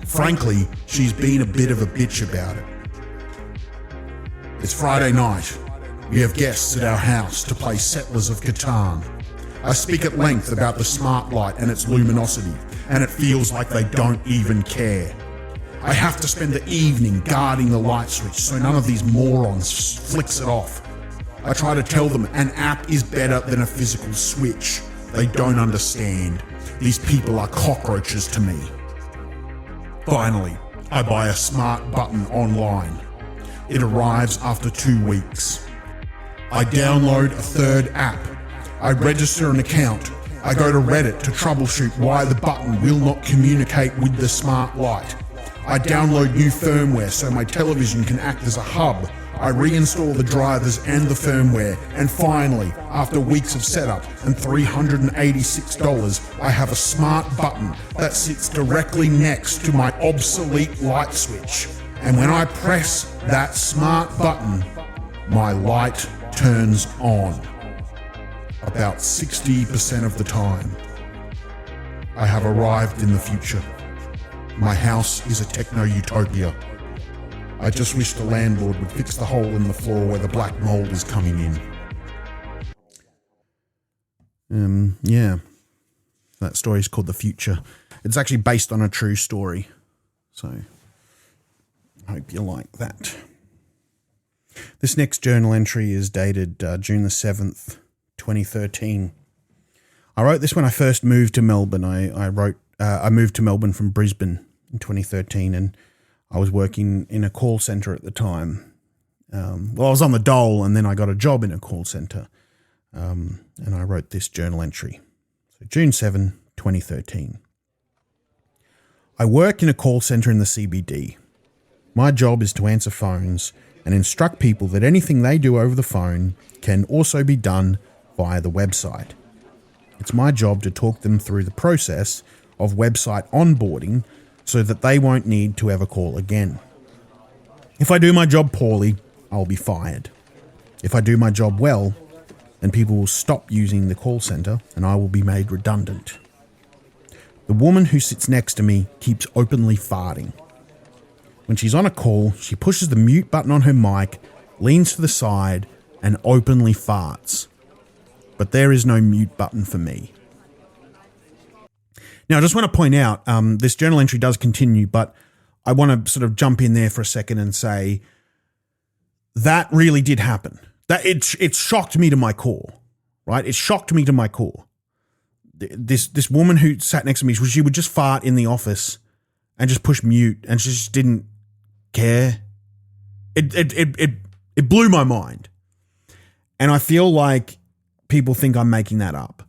Frankly, she's been a bit of a bitch about it. It's Friday night. We have guests at our house to play Settlers of Catan. I speak at length about the smart light and its luminosity, and it feels like they don't even care. I have to spend the evening guarding the light switch so none of these morons flicks it off. I try to tell them an app is better than a physical switch. They don't understand. These people are cockroaches to me. Finally, I buy a smart button online. It arrives after 2 weeks. I download a third app. I register an account. I go to Reddit to troubleshoot why the button will not communicate with the smart light. I download new firmware so my television can act as a hub. I reinstall the drivers and the firmware, and finally, after weeks of setup and $386, I have a smart button that sits directly next to my obsolete light switch. And when I press that smart button, my light turns on. About 60% of the time. I have arrived in the future. My house is a techno-utopia. I just wish the landlord would fix the hole in the floor where the black mold is coming in. Yeah. That story is called The Future. It's actually based on a true story. So, I hope you like that. This next journal entry is dated June the 7th, 2013. I wrote this when I first moved to Melbourne. I moved to Melbourne from Brisbane in 2013, and I was working in a call centre at the time. I was on the dole, and then I got a job in a call centre, and I wrote this journal entry. So June 7, 2013. I work in a call centre in the CBD. My job is to answer phones and instruct people that anything they do over the phone can also be done via the website. It's my job to talk them through the process of website onboarding so that they won't need to ever call again. If I do my job poorly, I'll be fired. If I do my job well, then people will stop using the call centre and I will be made redundant. The woman who sits next to me keeps openly farting. When she's on a call, she pushes the mute button on her mic, leans to the side, and openly farts. But there is no mute button for me. Now, I just want to point out, this journal entry does continue, but I want to sort of jump in there for a second and say that really did happen. That it shocked me to my core, right? It shocked me to my core. This woman who sat next to me, she would just fart in the office and just push mute, and she just didn't care. It blew my mind, and I feel like people think I'm making that up.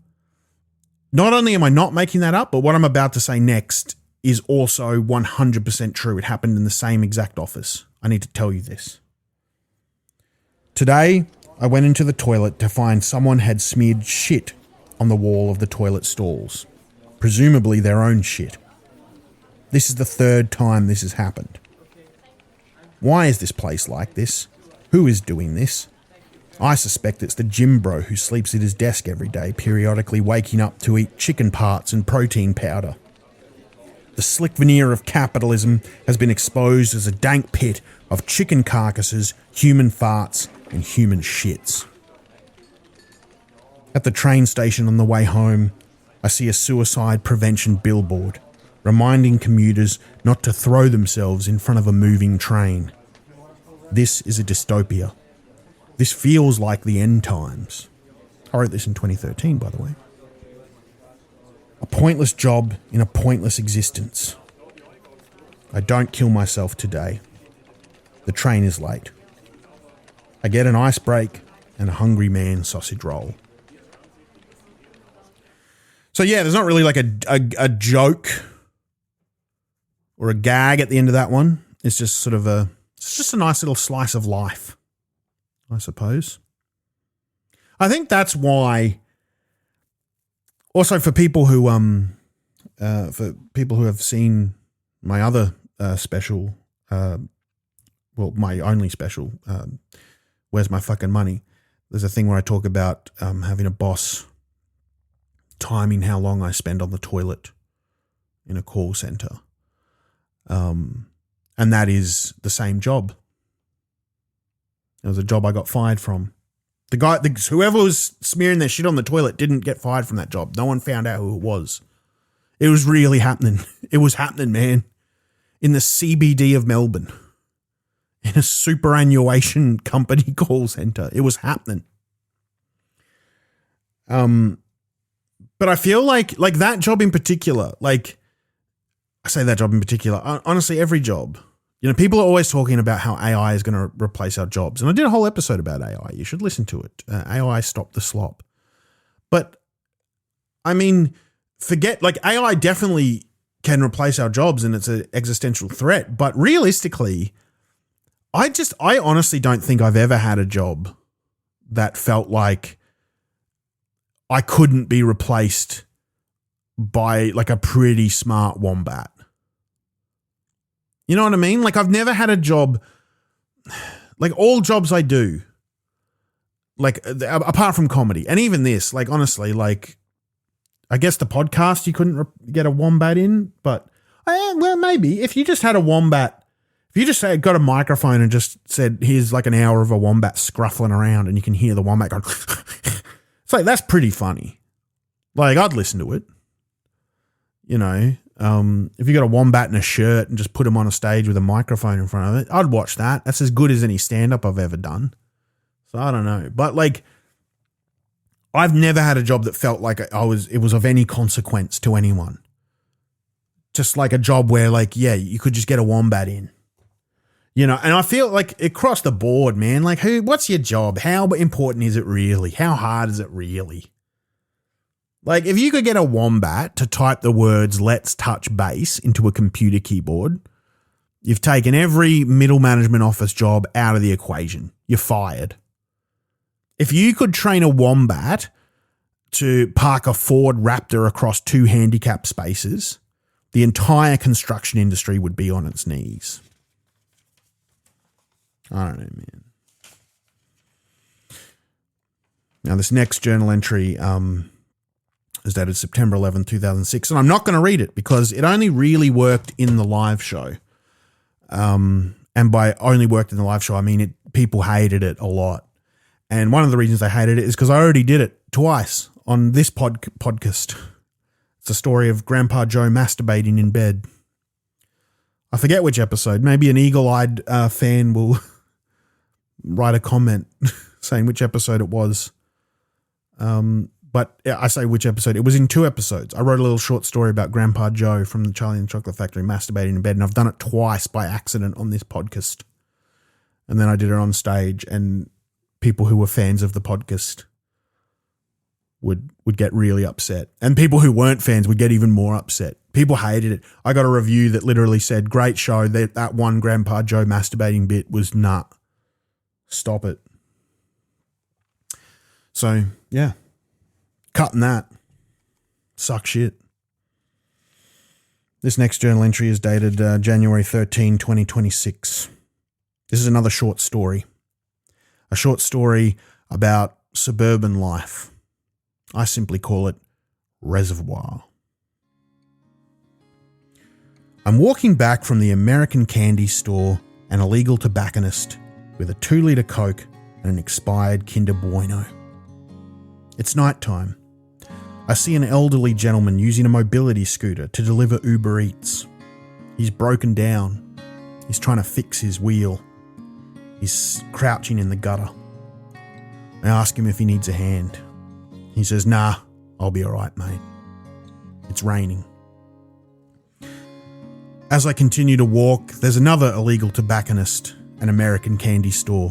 Not only am I not making that up, but what I'm about to say next is also 100% true. It happened in the same exact office. I need to tell you this. Today, I went into the toilet to find someone had smeared shit on the wall of the toilet stalls, presumably their own shit. This is the third time this has happened. Why is this place like this? Who is doing this? I suspect it's the gym bro who sleeps at his desk every day, periodically waking up to eat chicken parts and protein powder. The slick veneer of capitalism has been exposed as a dank pit of chicken carcasses, human farts, and human shits. At the train station on the way home, I see a suicide prevention billboard, reminding commuters not to throw themselves in front of a moving train. This is a dystopia. This feels like the end times. I wrote this in 2013, by the way. A pointless job in a pointless existence. I don't kill myself today. The train is late. I get an ice break and a hungry man sausage roll. So yeah, there's not really like a joke or a gag at the end of that one. It's just sort of it's just a nice little slice of life, I suppose. I think that's why. Also, for people who have seen my other special, my only special, Where's My Fucking Money? There's a thing where I talk about having a boss timing how long I spend on the toilet in a call center, and that is the same job. It was a job I got fired from. Whoever was smearing their shit on the toilet didn't get fired from that job. No one found out who it was. It was really happening. It was happening, man. In the CBD of Melbourne. In a superannuation company call centre. It was happening. But I feel like that job in particular, like I say that job in particular, honestly, every job, you know, people are always talking about how AI is going to replace our jobs. And I did a whole episode about AI. You should listen to it. AI Stop the Slop. But I mean, like AI definitely can replace our jobs and it's an existential threat. But realistically, I honestly don't think I've ever had a job that felt like I couldn't be replaced by like a pretty smart wombat. You know what I mean? Like I've never had a job, like all jobs I do, like apart from comedy and even this, like honestly, like I guess the podcast you couldn't get a wombat in, but well, maybe if you just had a wombat, if you just got a microphone and just said, here's like an hour of a wombat scruffling around and you can hear the wombat going, it's like, that's pretty funny. Like I'd listen to it, you know, if you got a wombat in a shirt and just put him on a stage with a microphone in front of it, I'd watch that. That's as good as any stand-up I've ever done. So I don't know. But like, I've never had a job that felt like it was of any consequence to anyone. Just like a job where like, yeah, you could just get a wombat in. You know, and I feel like across the board, man, like what's your job? How important is it really? How hard is it really? Like if you could get a wombat to type the words "let's touch base" into a computer keyboard, you've taken every middle management office job out of the equation. You're fired. If you could train a wombat to park a Ford Raptor across 2 handicap spaces, the entire construction industry would be on its knees. I don't know, man. Now, this next journal entry is dated September 11, 2006, and I'm not going to read it because it only really worked in the live show. And by only worked in the live show, I mean people hated it a lot. And one of the reasons they hated it is because I already did it twice on this podcast. It's a story of Grandpa Joe masturbating in bed. I forget which episode. Maybe an eagle-eyed fan will write a comment saying which episode it was. But I say which episode. It was in 2 episodes. I wrote a little short story about Grandpa Joe from the Charlie and the Chocolate Factory masturbating in bed, and I've done it twice by accident on this podcast. And then I did it on stage, and people who were fans of the podcast would get really upset. And people who weren't fans would get even more upset. People hated it. I got a review that literally said, great show. That one Grandpa Joe masturbating bit was nut. Stop it. So, yeah. Cutting that. Suck shit. This next journal entry is dated January 13, 2026. This is another short story. A short story about suburban life. I simply call it Reservoir. I'm walking back from the American candy store, an illegal tobacconist with a 2-litre Coke and an expired Kinder Bueno. It's nighttime. I see an elderly gentleman using a mobility scooter to deliver Uber Eats. He's broken down. He's trying to fix his wheel. He's crouching in the gutter. I ask him if he needs a hand. He says, nah, I'll be all right, mate. It's raining. As I continue to walk, there's another illegal tobacconist, an American candy store,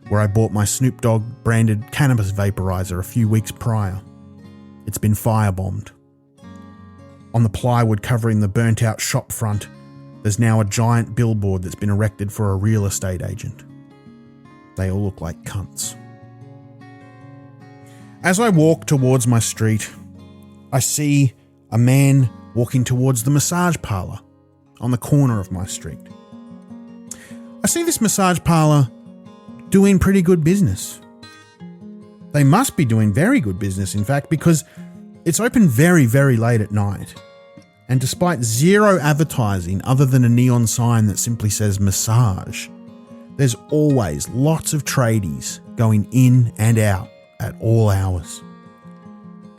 where I bought my Snoop Dogg branded cannabis vaporizer a few weeks prior. It's been firebombed. On the plywood covering the burnt out shop front, there's now a giant billboard that's been erected for a real estate agent. They all look like cunts. As I walk towards my street, I see a man walking towards the massage parlour on the corner of my street. I see this massage parlour doing pretty good business. They must be doing very good business, in fact, because it's open very, very late at night. And despite zero advertising other than a neon sign that simply says massage, there's always lots of tradies going in and out at all hours.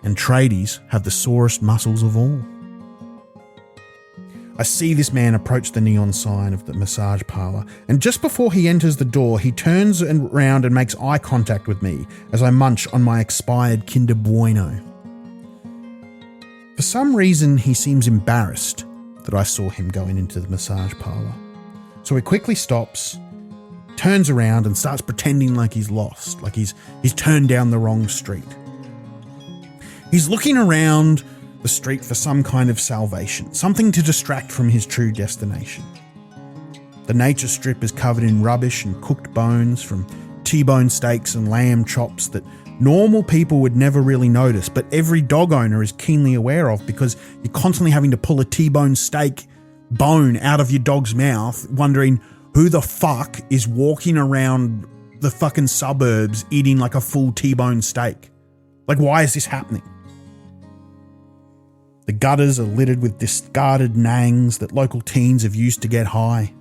And tradies have the sorest muscles of all. I see this man approach the neon sign of the massage parlour, and just before he enters the door, he turns around and makes eye contact with me as I munch on my expired Kinder Bueno. For some reason, he seems embarrassed that I saw him going into the massage parlour. So he quickly stops, turns around and starts pretending like he's lost, like he's turned down the wrong street. He's looking around the street for some kind of salvation, something to distract from his true destination. The nature strip is covered in rubbish and cooked bones from T-bone steaks and lamb chops that normal people would never really notice, but every dog owner is keenly aware of because you're constantly having to pull a T-bone steak bone out of your dog's mouth, wondering who the fuck is walking around the fucking suburbs eating like a full T-bone steak. Like, why is this happening? The gutters are littered with discarded nangs that local teens have used to get high.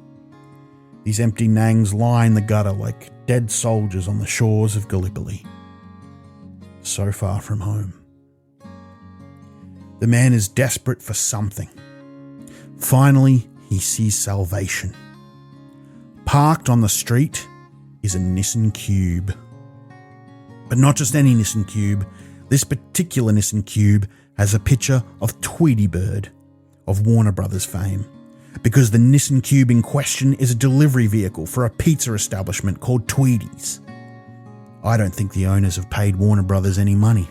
These empty nangs line the gutter like dead soldiers on the shores of Gallipoli. So far from home. The man is desperate for something. Finally, he sees salvation. Parked on the street is a Nissan Cube. But not just any Nissan Cube. This particular Nissan Cube has a picture of Tweety Bird of Warner Brothers fame, because the Nissan Cube in question is a delivery vehicle for a pizza establishment called Tweety's. I don't think the owners have paid Warner Brothers any money.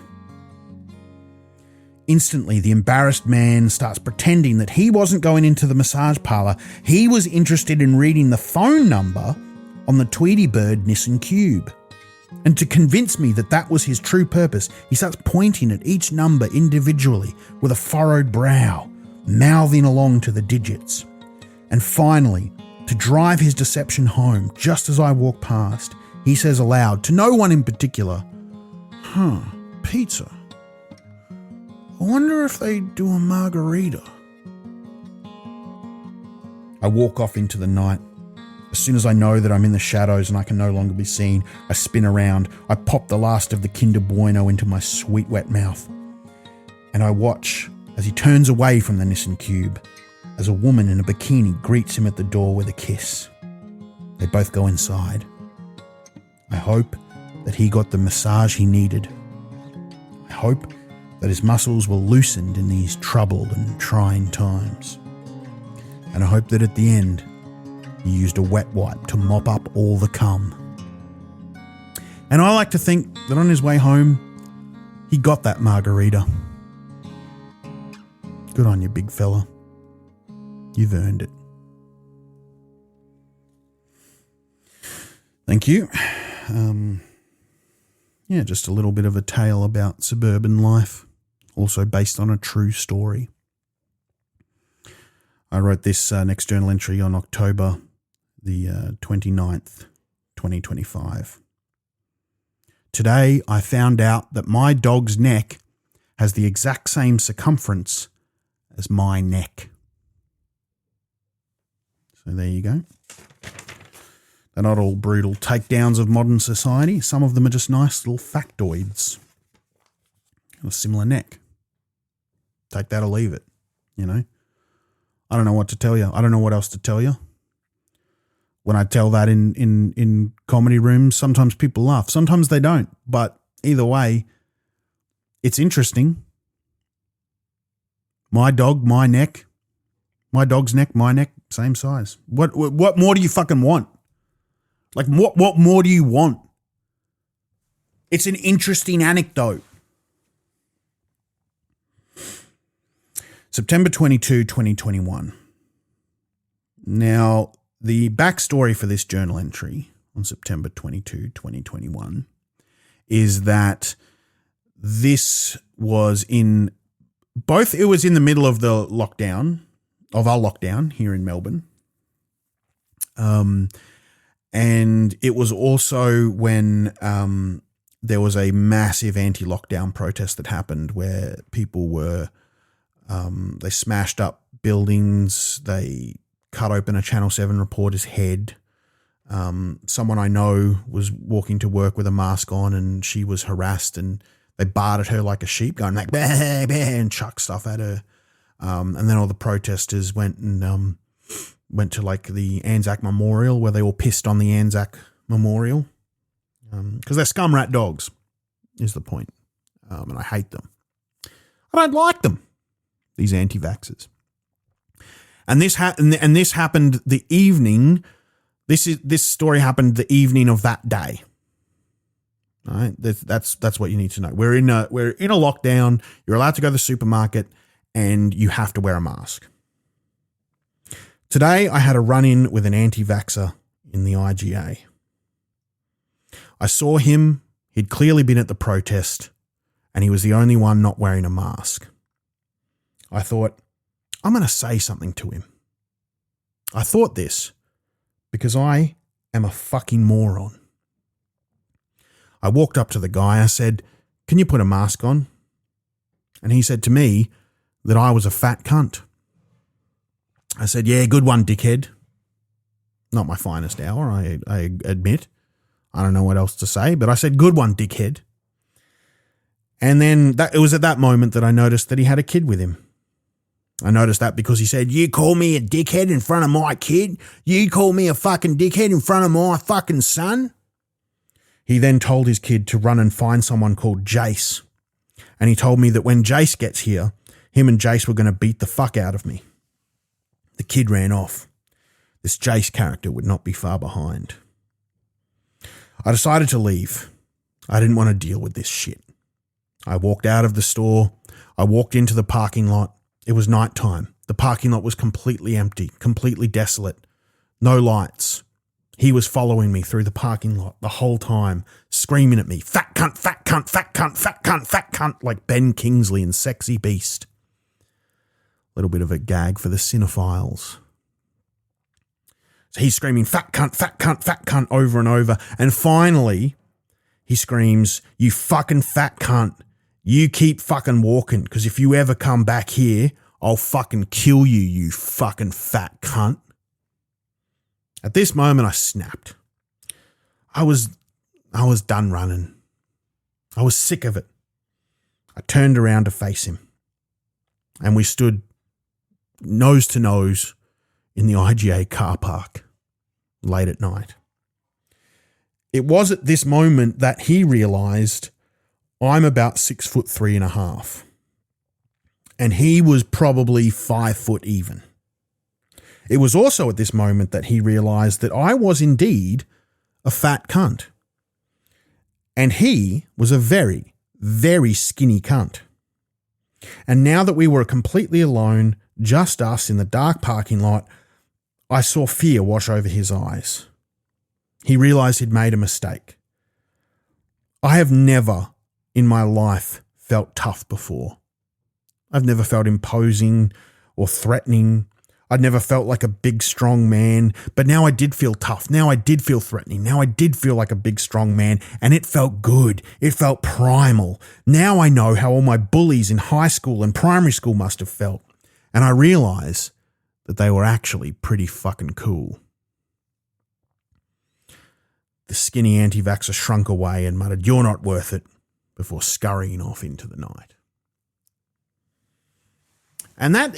Instantly, the embarrassed man starts pretending that he wasn't going into the massage parlour. He was interested in reading the phone number on the Tweety Bird Nissan Cube. And to convince me that that was his true purpose, he starts pointing at each number individually with a furrowed brow, mouthing along to the digits. And finally, to drive his deception home, just as I walk past, he says aloud, to no one in particular, pizza. I wonder if they do a margarita. I walk off into the night. As soon as I know that I'm in the shadows and I can no longer be seen, I spin around. I pop the last of the Kinder Bueno into my sweet wet mouth. And I watch as he turns away from the Nissan Cube, as a woman in a bikini greets him at the door with a kiss. They both go inside. I hope that he got the massage he needed. I hope that his muscles were loosened in these troubled and trying times. And I hope that at the end, he used a wet wipe to mop up all the cum. And I like to think that on his way home, he got that margarita. Good on you, big fella. You've earned it. Thank you. Just a little bit of a tale about suburban life, also based on a true story. I wrote this next journal entry on October the 29th, 2025. Today, I found out that my dog's neck has the exact same circumference as my neck. So there you go. They're not all brutal takedowns of modern society. Some of them are just nice little factoids. A similar neck. Take that or leave it, you know. I don't know what to tell you. I don't know what else to tell you. When I tell that in comedy rooms, sometimes people laugh. Sometimes they don't. But either way, it's interesting. My dog, my neck. My dog's neck, my neck, same size. What more do you fucking want? Like, what more do you want? It's an interesting anecdote. September 22, 2021. Now, the backstory for this journal entry on September 22, 2021 is that this was it was in the middle of the lockdown, of our lockdown here in Melbourne. And it was also when there was a massive anti-lockdown protest that happened where people were, they smashed up buildings, they cut open a Channel 7 reporter's head. Someone I know was walking to work with a mask on and she was harassed and they barred at her like a sheep, going like, bah, bah, and chucked stuff at her. And then all the protesters went to like the Anzac Memorial where they all pissed on the Anzac Memorial. Because they're scum rat dogs is the point. And I hate them. I don't like them. these anti-vaxxers. And this happened the evening. This story happened the evening of that day. All right, that's what you need to know. We're in a lockdown. You're allowed to go to the supermarket, and you have to wear a mask. Today, I had a run-in with an anti-vaxxer in the IGA. I saw him. He'd clearly been at the protest, and he was the only one not wearing a mask. I thought, I'm going to say something to him. I thought this because I am a fucking moron. I walked up to the guy. I said, "Can you put a mask on?" And he said to me that I was a fat cunt. I said, "Yeah, good one, dickhead." Not my finest hour, I admit. I don't know what else to say, but I said, "Good one, dickhead." And then it was at that moment that I noticed that he had a kid with him. I noticed that because he said, "You call me a dickhead in front of my kid? You call me a fucking dickhead in front of my fucking son?" He then told his kid to run and find someone called Jace. And he told me that when Jace gets here, him and Jace were going to beat the fuck out of me. The kid ran off. This Jace character would not be far behind. I decided to leave. I didn't want to deal with this shit. I walked out of the store. I walked into the parking lot. It was nighttime. The parking lot was completely empty, completely desolate. No lights. He was following me through the parking lot the whole time, screaming at me, "Fat cunt, fat cunt, fat cunt, fat cunt, fat cunt," like Ben Kingsley in Sexy Beast. A little bit of a gag for the cinephiles. So he's screaming, "Fat cunt, fat cunt, fat cunt," over and over. And finally, he screams, "You fucking fat cunt. You keep fucking walking, because if you ever come back here, I'll fucking kill you, you fucking fat cunt." At this moment, I snapped. I was done running. I was sick of it. I turned around to face him, and we stood nose to nose in the IGA car park late at night. It was at this moment that he realized I'm about 6'3.5", and he was probably 5 foot even. It was also at this moment that he realized that I was indeed a fat cunt, and he was a very, very skinny cunt. And now that we were completely alone, just us in the dark parking lot, I saw fear wash over his eyes. He realized he'd made a mistake. I have never in my life felt tough before. I've never felt imposing or threatening. I'd never felt like a big, strong man, but now I did feel tough. Now I did feel threatening. Now I did feel like a big, strong man, and it felt good. It felt primal. Now I know how all my bullies in high school and primary school must have felt, and I realize that they were actually pretty fucking cool. The skinny anti-vaxxer shrunk away and muttered, "You're not worth it," before scurrying off into the night. And that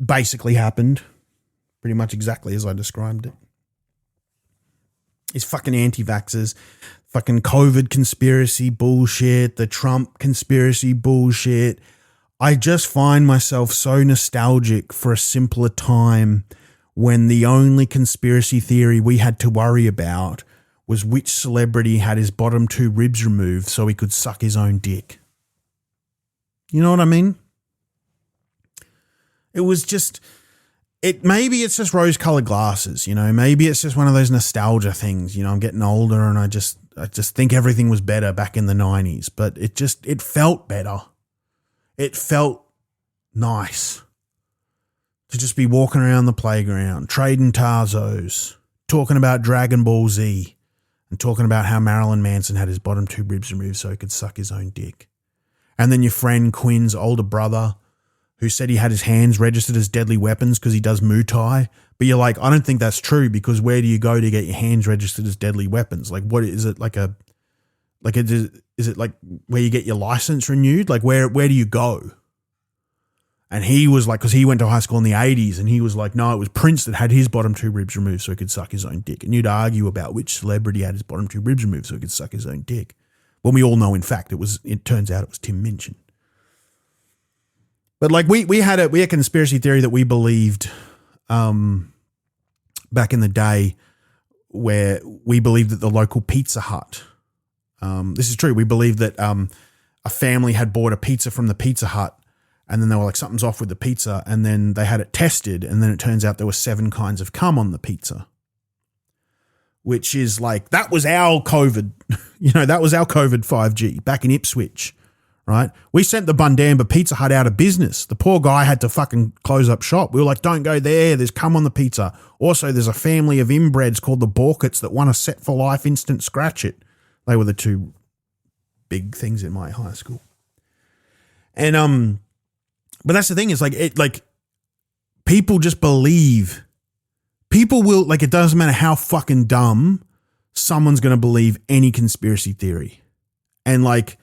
basically happened pretty much exactly as I described it. These fucking anti-vaxxers, fucking COVID conspiracy bullshit, the Trump conspiracy bullshit. I just find myself so nostalgic for a simpler time when the only conspiracy theory we had to worry about was which celebrity had his bottom 2 ribs removed so he could suck his own dick. You know what I mean? It was just, maybe it's just rose-colored glasses, you know, maybe it's just one of those nostalgia things, you know, I'm getting older and I just think everything was better back in the 90s, but it felt better. It felt nice to just be walking around the playground, trading Tarzos, talking about Dragon Ball Z, and talking about how Marilyn Manson had his bottom 2 ribs removed so he could suck his own dick. And then your friend Quinn's older brother, who said he had his hands registered as deadly weapons because he does Muay Thai. But you're like, I don't think that's true, because where do you go to get your hands registered as deadly weapons? Like, what is it, is it like where you get your license renewed? Like, where do you go? And he was like, because he went to high school in the 80s, and he was like, no, it was Prince that had his bottom 2 ribs removed so he could suck his own dick. And you'd argue about which celebrity had his bottom 2 ribs removed so he could suck his own dick. When we all know, in fact, it turns out it was Tim Minchin. But like we had a conspiracy theory that we believed back in the day, where we believed that the local Pizza Hut, this is true. We believed that a family had bought a pizza from the Pizza Hut, and then they were like, something's off with the pizza, and then they had it tested, and then it turns out there were 7 kinds of cum on the pizza. Which is like, that was our COVID, that was our COVID 5G back in Ipswich, right? We sent the Bundamba Pizza Hut out of business. The poor guy had to fucking close up shop. We were like, don't go there. There's cum on the pizza. Also, there's a family of inbreds called the Borkets that won a Set for Life instant scratch it. They were the 2 big things in my high school. And, but that's the thing is like people just believe. People will, like, it doesn't matter how fucking dumb, someone's going to believe any conspiracy theory. And, like,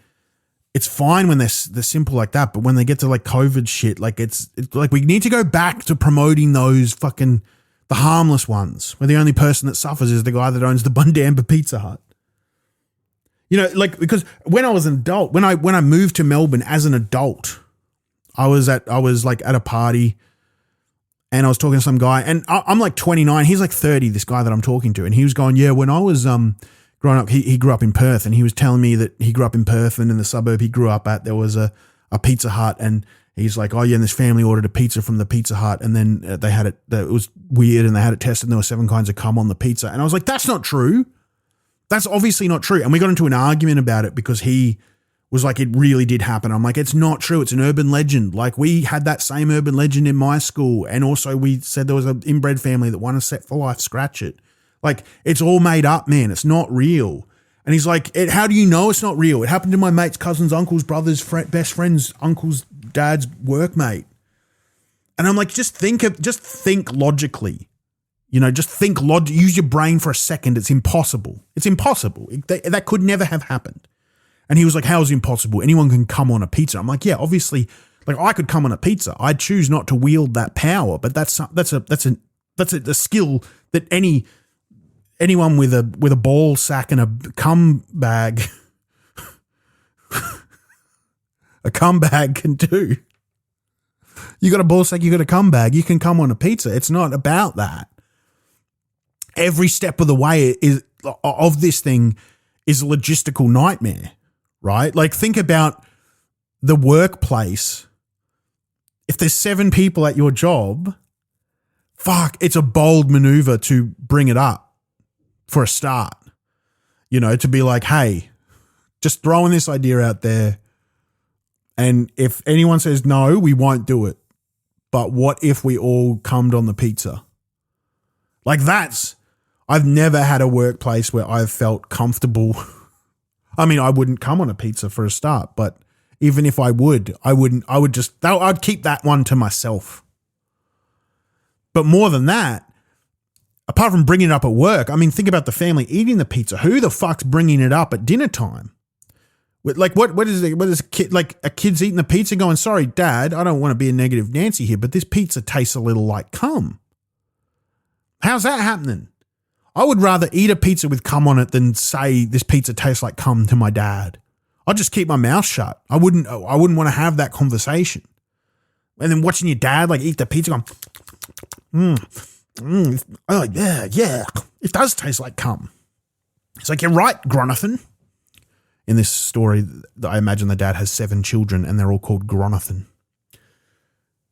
it's fine when they're simple like that, but when they get to, like, COVID shit, like, it's like we need to go back to promoting those fucking, the harmless ones, where the only person that suffers is the guy that owns the Bundamba Pizza Hut. Like, because when I was an adult, when I moved to Melbourne as an adult, I was like at a party, and I was talking to some guy, and I'm like 29. He's like 30, this guy that I'm talking to. And he was going, yeah, when I was growing up, he grew up in Perth, and he was telling me that he grew up in Perth, and in the suburb he grew up at, there was a Pizza Hut. And he's like, oh yeah, and this family ordered a pizza from the Pizza Hut, and then they had it was weird, and they had it tested, and there were 7 kinds of cum on the pizza. And I was like, that's not true. That's obviously not true. And we got into an argument about it because he was like, it really did happen. I'm like, it's not true. It's an urban legend. Like, we had that same urban legend in my school. And also we said there was an inbred family that won a Set for Life scratch it. Like, it's all made up, man. It's not real. And he's like, how do you know it's not real? It happened to my mate's cousin's uncle's brother's best friend's uncle's dad's workmate. And I'm like, just think logically. Use your brain for a second. It's impossible. It's impossible. That could never have happened. And he was like, how is it impossible? Anyone can come on a pizza. I'm like, yeah, obviously, like, I could come on a pizza. I'd choose not to wield that power, but that's a skill that anyone with a ball sack and a cum bag can do. You got a ball sack, you got a cum bag, you can come on a pizza. It's not about that. Every step of the way of this thing is a logistical nightmare. Right? Like, think about the workplace. If there's 7 people at your job, fuck, it's a bold maneuver to bring it up for a start. To be like, hey, just throwing this idea out there. And if anyone says no, we won't do it. But what if we all cummed on the pizza? Like, I've never had a workplace where I've felt comfortable. I mean, I wouldn't come on a pizza for a start, but even if I would, I'd keep that one to myself. But more than that, apart from bringing it up at work, I mean, think about the family eating the pizza. Who the fuck's bringing it up at dinner time? Like, what is a kid, like, a kid's eating the pizza going, sorry, Dad, I don't want to be a negative Nancy here, but this pizza tastes a little like cum. How's that happening? I would rather eat a pizza with cum on it than say this pizza tastes like cum to my dad. I'd just keep my mouth shut. I wouldn't want to have that conversation. And then watching your dad like eat the pizza going, oh yeah, it does taste like cum. It's like, you're right, Gronathan. In this story, I imagine the dad has 7 children and they're all called Gronathan.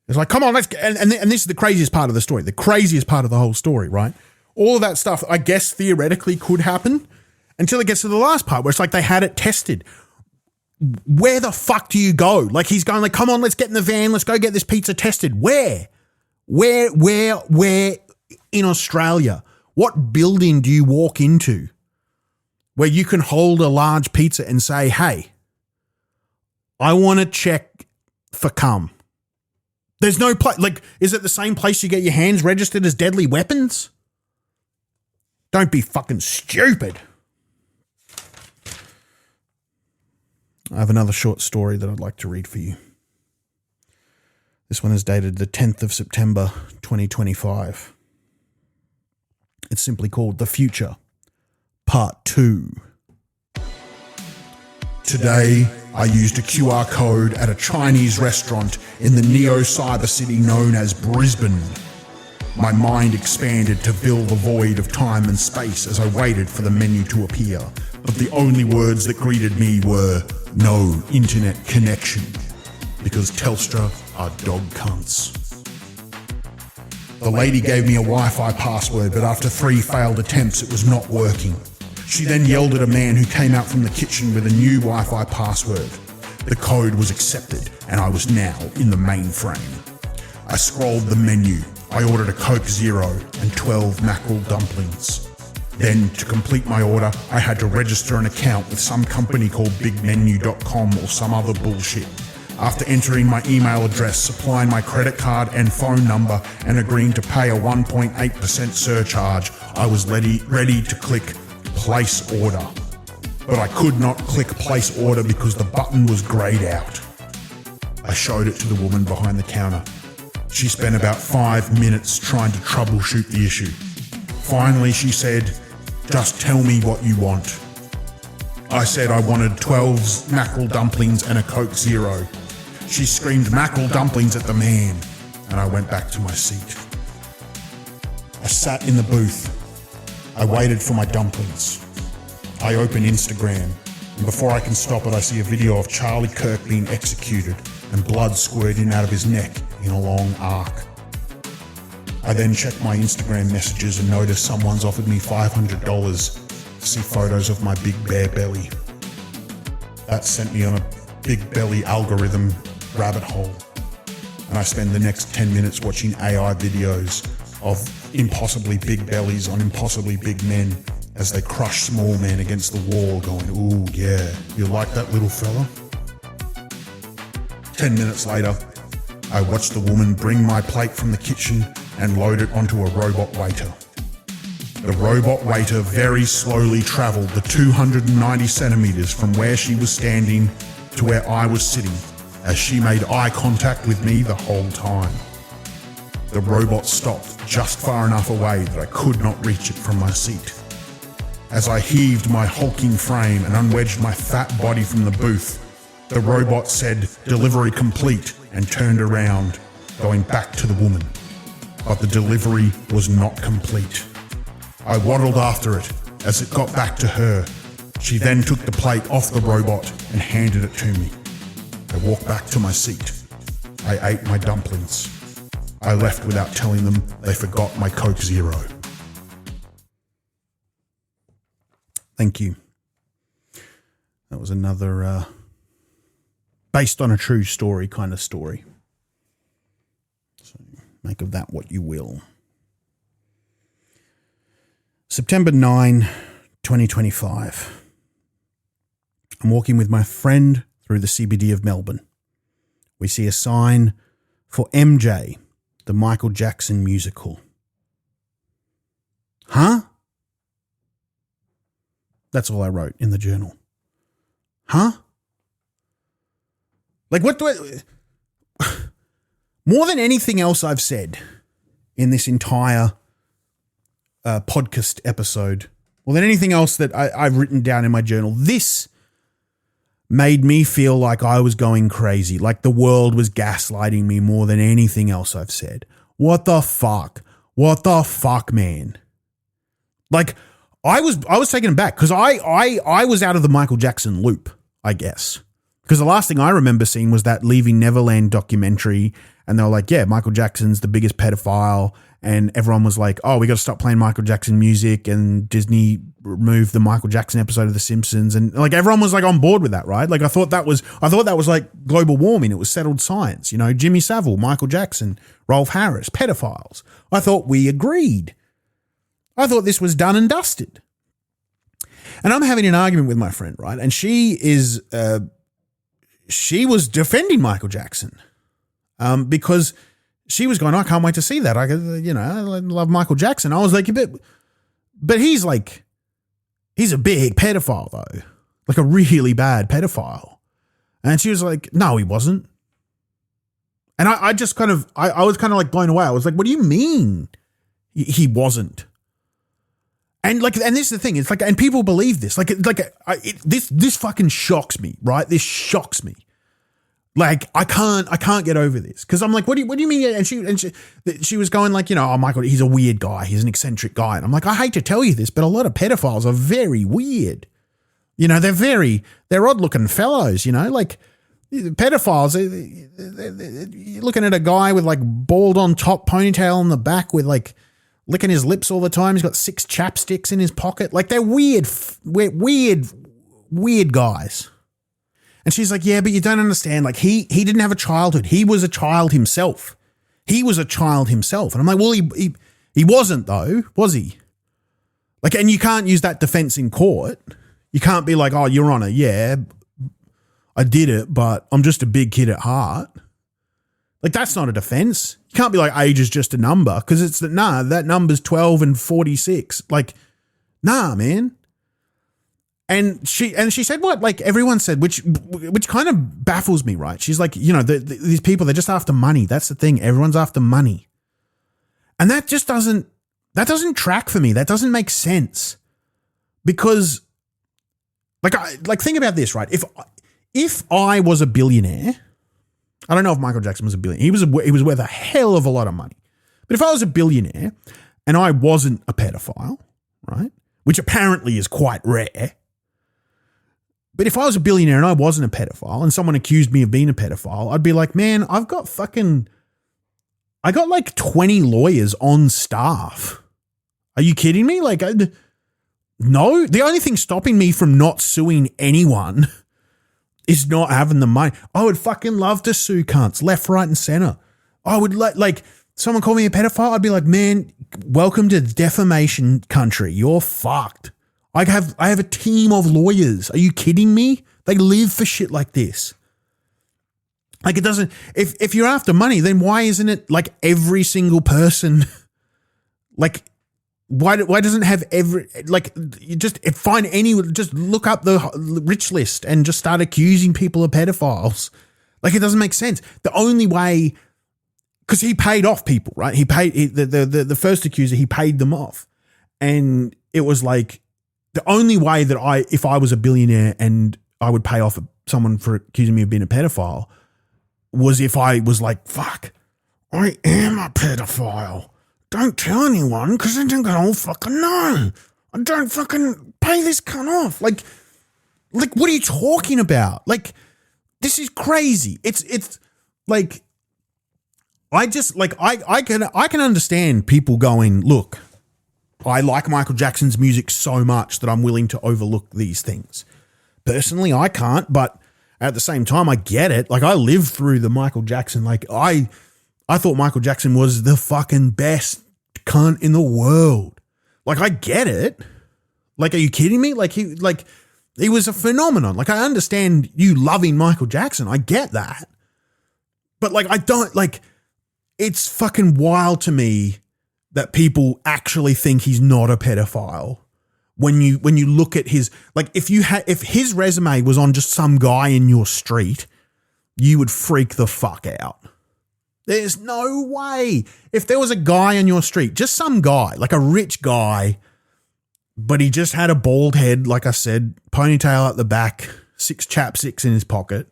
It's like, come on, let's get, and this is the craziest part of the story, the craziest part of the whole story, right? All of that stuff, I guess, theoretically could happen until it gets to the last part where it's like they had it tested. Where the fuck do you go? Like, he's going like, come on, let's get in the van. Let's go get this pizza tested. Where in Australia? What building do you walk into where you can hold a large pizza and say, hey, I want to check for cum? There's no place. Like, is it the same place you get your hands registered as deadly weapons? Don't be fucking stupid. I have another short story that I'd like to read for you. This one is dated the 10th of September, 2025. It's simply called The Future, Part 2. Today, I used a QR code at a Chinese restaurant in the neo-cyber city known as Brisbane. My mind expanded to fill the void of time and space as I waited for the menu to appear, but the only words that greeted me were, "No internet connection," because Telstra are dog cunts. The lady gave me a Wi-Fi password, but after 3 failed attempts, it was not working. She then yelled at a man who came out from the kitchen with a new Wi-Fi password. The code was accepted, and I was now in the mainframe. I scrolled the menu. I ordered a Coke Zero and 12 mackerel dumplings. Then, to complete my order, I had to register an account with some company called bigmenu.com or some other bullshit. After entering my email address, supplying my credit card and phone number, and agreeing to pay a 1.8% surcharge, I was ready to click place order. But I could not click place order because the button was grayed out. I showed it to the woman behind the counter. She spent about 5 minutes trying to troubleshoot the issue. Finally, she said, "Just tell me what you want." I said I wanted 12 mackerel dumplings and a Coke Zero. She screamed mackerel dumplings at the man, and I went back to my seat. I sat in the booth. I waited for my dumplings. I open Instagram, and before I can stop it, I see a video of Charlie Kirk being executed and blood squirting out of his neck in a long arc. I then check my Instagram messages and notice someone's offered me $500 to see photos of my big bare belly. That sent me on a big belly algorithm rabbit hole, and I spend the next 10 minutes watching AI videos of impossibly big bellies on impossibly big men as they crush small men against the wall, going, "Ooh, yeah, you like that, little fella?" 10 minutes later, I watch the woman bring my plate from the kitchen and load it onto a robot waiter. The robot waiter very slowly traveled the 290 centimeters from where she was standing to where I was sitting, as she made eye contact with me the whole time. The robot stopped just far enough away that I could not reach it from my seat. As I heaved my hulking frame and unwedged my fat body from the booth, the robot said, "Delivery complete," and turned around, going back to the woman. But the delivery was not complete. I waddled after it as it got back to her. She then took the plate off the robot and handed it to me. I walked back to my seat. I ate my dumplings. I left without telling them they forgot my Coke Zero. Thank you. That was another based on a true story kind of story. So make of that what you will. September 9, 2025. I'm walking with my friend through the CBD of Melbourne. We see a sign for MJ, the Michael Jackson musical. Huh? That's all I wrote in the journal. Huh? Like, what do I... More than anything else I've said in this entire podcast episode, more than anything else that I've written down in my journal, this made me feel like I was going crazy, like the world was gaslighting me more than anything else I've said. What the fuck? What the fuck, man? Like, I was taken aback because I was out of the Michael Jackson loop, I guess. Because the last thing I remember seeing was that Leaving Neverland documentary, and they were like, yeah, Michael Jackson's the biggest pedophile, and everyone was like, oh, we got to stop playing Michael Jackson music, and Disney removed the Michael Jackson episode of The Simpsons, and like everyone was like on board with that, right? Like I thought that was like global warming. It was settled science, you know, Jimmy Savile, Michael Jackson, Rolf Harris, pedophiles. I thought we agreed. I thought this was done and dusted. And I'm having an argument with my friend, right? And she was defending Michael Jackson because she was going, I can't wait to see that. I love Michael Jackson. I was like, but he's a big pedophile though, like a really bad pedophile. And she was like, no, he wasn't. And I just kind of, I was kind of like blown away. I was like, what do you mean he wasn't? And this is the thing. It's like, and people believe this. This fucking shocks me, right? This shocks me. Like, I can't get over this, because I'm like, what do you mean? And she was going like, oh my God, he's a weird guy. He's an eccentric guy. And I'm like, I hate to tell you this, but a lot of pedophiles are very weird. They're odd looking fellows, like pedophiles. You're looking at a guy with like bald on top, ponytail on the back, with like licking his lips all the time. He's got 6 chapsticks in his pocket. Like, they're weird guys. And she's like, yeah, but you don't understand. Like, he didn't have a childhood. He was a child himself. And I'm like, well, he wasn't though, was he? Like, and you can't use that defense in court. You can't be like, oh, Your Honor, yeah, I did it, but I'm just a big kid at heart. Like, that's not a defense. You can't be like, age is just a number, because that number's 12 and 46. Like, nah, man. And she said what, like, everyone said, which kind of baffles me, right? She's like, these people, they're just after money. That's the thing. Everyone's after money. And that just doesn't track for me. That doesn't make sense. Because think about this, right? If I was a billionaire, I don't know if Michael Jackson was a billionaire. He was worth a hell of a lot of money. But if I was a billionaire and I wasn't a pedophile, right? Which apparently is quite rare. But if I was a billionaire and I wasn't a pedophile and someone accused me of being a pedophile, I'd be like, man, I got like 20 lawyers on staff. Are you kidding me? Like, no, the only thing stopping me from not suing anyone is not having the money. I would fucking love to sue cunts left, right, and center. I would like someone call me a pedophile. I'd be like, man, welcome to defamation country. You're fucked. I have a team of lawyers. Are you kidding me? They live for shit like this. Like, it doesn't, if you're after money, then why isn't it like every single person? Like, why doesn't it have you just look up the rich list and just start accusing people of pedophiles? Like, it doesn't make sense. The only way, because he paid off people, right? The first accuser, he paid them off. And it was like, the only way that if I was a billionaire and I would pay off someone for accusing me of being a pedophile was if I was like, fuck, I am a pedophile. Don't tell anyone, because then they're going to all fucking know. I don't fucking pay this cunt off. Like, what are you talking about? Like, this is crazy. It's like, I can understand people going, look, I like Michael Jackson's music so much that I'm willing to overlook these things. Personally, I can't, but at the same time, I get it. Like, I lived through the Michael Jackson. Like, I thought Michael Jackson was the fucking best cunt in the world. Like, I get it. Like, are you kidding me? Like, he was a phenomenon. Like, I understand you loving Michael Jackson. I get that. But like, I don't, like, it's fucking wild to me that people actually think he's not a pedophile. When you look at his, like, if his resume was on just some guy in your street, you would freak the fuck out. There's no way. If there was a guy on your street, just some guy, like a rich guy, but he just had a bald head, like I said, ponytail at the back, 6 chapsticks in his pocket,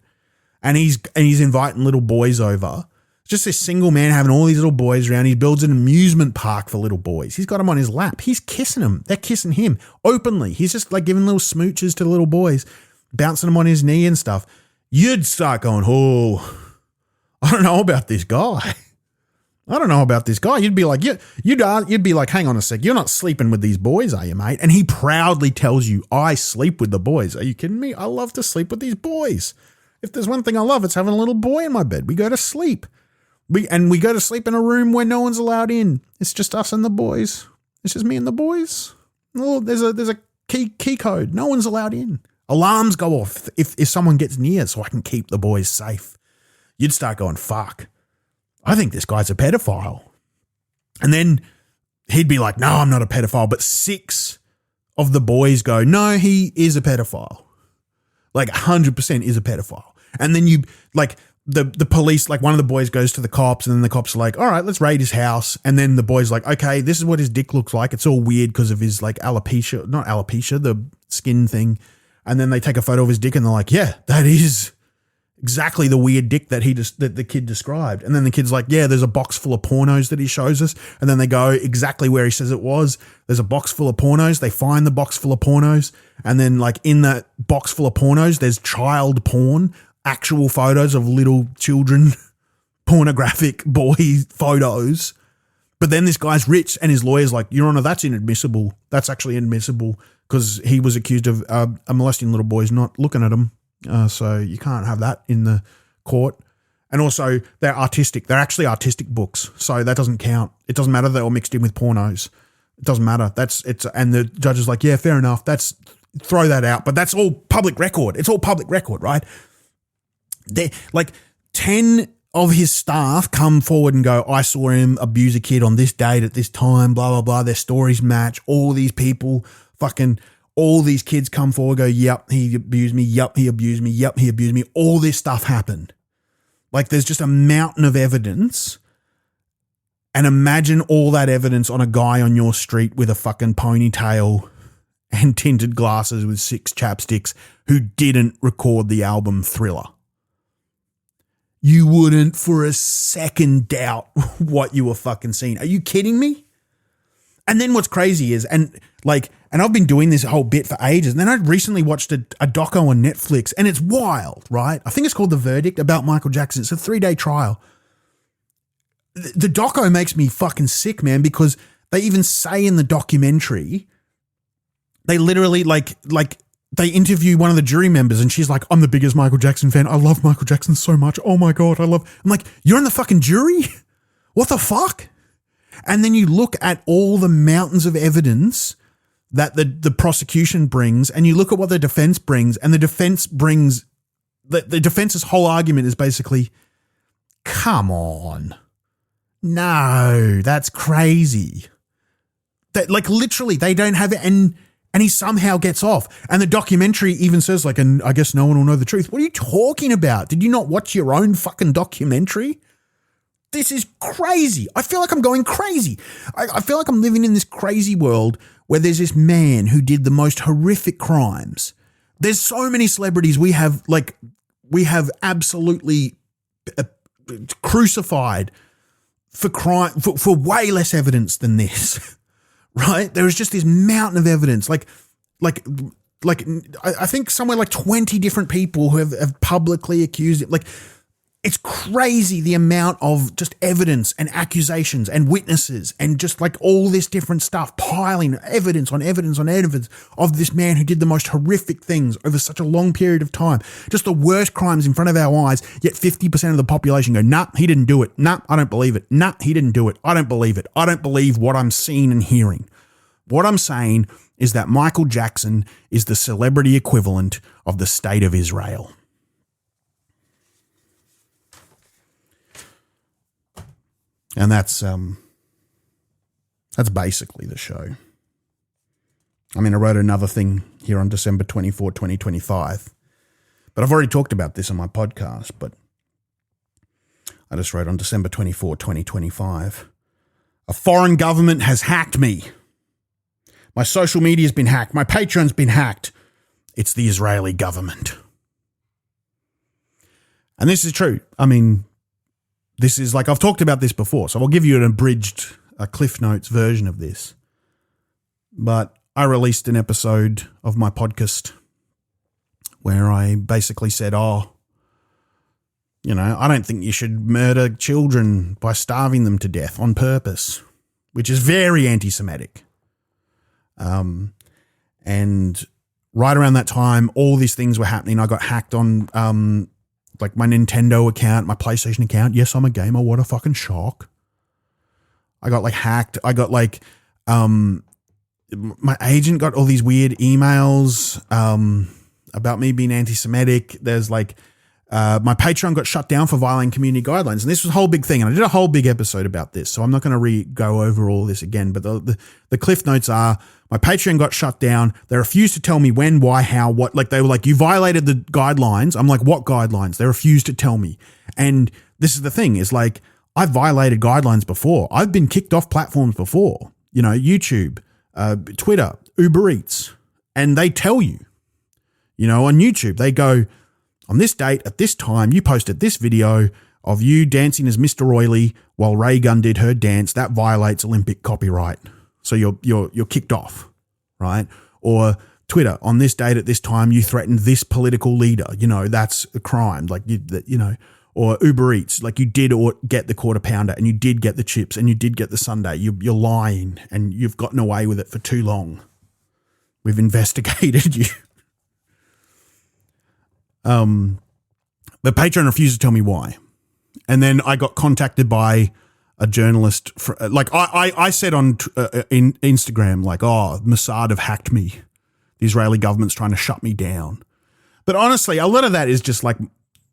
and he's inviting little boys over. Just this single man having all these little boys around. He builds an amusement park for little boys. He's got them on his lap. He's kissing them. They're kissing him openly. He's just like giving little smooches to the little boys, bouncing them on his knee and stuff. You'd start going, oh, I don't know about this guy. You'd be like, you'd be like, hang on a sec. You're not sleeping with these boys, are you, mate? And he proudly tells you, I sleep with the boys. Are you kidding me? I love to sleep with these boys. If there's one thing I love, it's having a little boy in my bed. We go to sleep. We go to sleep in a room where no one's allowed in. It's just us and the boys. It's just me and the boys. Oh, there's a key code. No one's allowed in. Alarms go off if someone gets near, so I can keep the boys safe. You'd start going, fuck, I think this guy's a pedophile. And then he'd be like, no, I'm not a pedophile. But 6 of the boys go, no, he is a pedophile. Like 100% is a pedophile. And then you, like, the police, like one of the boys goes to the cops, and then the cops are like, all right, let's raid his house. And then the boy's like, okay, this is what his dick looks like. It's all weird because of his like alopecia, not alopecia, the skin thing. And then they take a photo of his dick and they're like, yeah, that is exactly the weird dick that that the kid described. And then the kid's like, yeah, there's a box full of pornos that he shows us. And then they go exactly where he says it was. There's a box full of pornos. They find the box full of pornos. And then like in that box full of pornos, there's child porn, actual photos of little children, pornographic boy photos. But then this guy's rich and his lawyer's like, Your Honor, that's inadmissible. That's actually inadmissible because he was accused of molesting little boys, not looking at them. So you can't have that in the court. And also they're artistic. They're actually artistic books. So that doesn't count. It doesn't matter. They're all mixed in with pornos. It doesn't matter. And the judge is like, yeah, fair enough. Throw that out. But that's all public record. It's all public record, right? They like 10 of his staff come forward and go, I saw him abuse a kid on this date at this time, blah, blah, blah. Their stories match. All these people all these kids come forward, go, yep, he abused me. Yep, he abused me. Yep, he abused me. All this stuff happened. Like there's just a mountain of evidence. And imagine all that evidence on a guy on your street with a fucking ponytail and tinted glasses with 6 chapsticks who didn't record the album Thriller. You wouldn't for a second doubt what you were fucking seeing. Are you kidding me? And then what's crazy is, and I've been doing this whole bit for ages, and then I recently watched a doco on Netflix, and it's wild, right? I think it's called The Verdict, about Michael Jackson. It's a 3-day trial. The doco makes me fucking sick, man, because they even say in the documentary, they literally they interview one of the jury members and she's like, I'm the biggest Michael Jackson fan. I love Michael Jackson so much. Oh my God, I'm like, you're in the fucking jury? What the fuck? And then you look at all the mountains of evidence that the prosecution brings, and you look at what the defense brings, and the defense brings, the defense's whole argument is basically, come on. No, that's crazy. That like literally they don't have it, and he somehow gets off. And the documentary even says like, and I guess no one will know the truth. What are you talking about? Did you not watch your own fucking documentary? This is crazy. I feel like I'm going crazy. I feel like I'm living in this crazy world where there's this man who did the most horrific crimes. There's so many celebrities we have absolutely crucified for crime for way less evidence than this, right? There is just this mountain of evidence. Like I think somewhere like 20 different people who have publicly accused it. Like, it's crazy the amount of just evidence and accusations and witnesses and just like all this different stuff, piling evidence on evidence on evidence of this man who did the most horrific things over such a long period of time. Just the worst crimes in front of our eyes, yet 50% of the population go, nah, he didn't do it. Nah, I don't believe it. Nah, he didn't do it. I don't believe it. I don't believe what I'm seeing and hearing. What I'm saying is that Michael Jackson is the celebrity equivalent of the state of Israel. And that's basically the show. I mean, I wrote another thing here on December 24, 2025, but I've already talked about this on my podcast, but I just wrote on December 24, 2025, a foreign government has hacked me. My social media has been hacked. My Patreon's been hacked. It's the Israeli government. And this is true. I mean, this is like, I've talked about this before, so I'll give you an abridged Cliff Notes version of this. But I released an episode of my podcast where I basically said, I don't think you should murder children by starving them to death on purpose, which is very anti-Semitic. And right around that time, all these things were happening. I got hacked on like my Nintendo account, my PlayStation account. Yes, I'm a gamer. What a fucking shock. I got like hacked. I got like, my agent got all these weird emails, about me being anti-Semitic. There's like, My Patreon got shut down for violating community guidelines. And this was a whole big thing. And I did a whole big episode about this. So I'm not going to go over all this again. But the cliff notes are my Patreon got shut down. They refused to tell me when, why, how, what. Like they were like, you violated the guidelines. I'm like, what guidelines? They refused to tell me. And this is the thing is like, I've violated guidelines before. I've been kicked off platforms before. You know, YouTube, Twitter, Uber Eats. And they tell you, you know, on YouTube, they go, on this date, at this time, you posted this video of you dancing as Mr. Oily while Ray Gun did her dance. That violates Olympic copyright. So you're kicked off, right? Or Twitter, on this date at this time, you threatened this political leader. You know, that's a crime. Like, you know, or Uber Eats, like you did get the quarter pounder and you did get the chips and you did get the sundae. You're lying and you've gotten away with it for too long. We've investigated you. But Patreon refused to tell me why. And then I got contacted by a journalist. I said on in Instagram, like, oh, Mossad have hacked me. The Israeli government's trying to shut me down. But honestly, a lot of that is just like,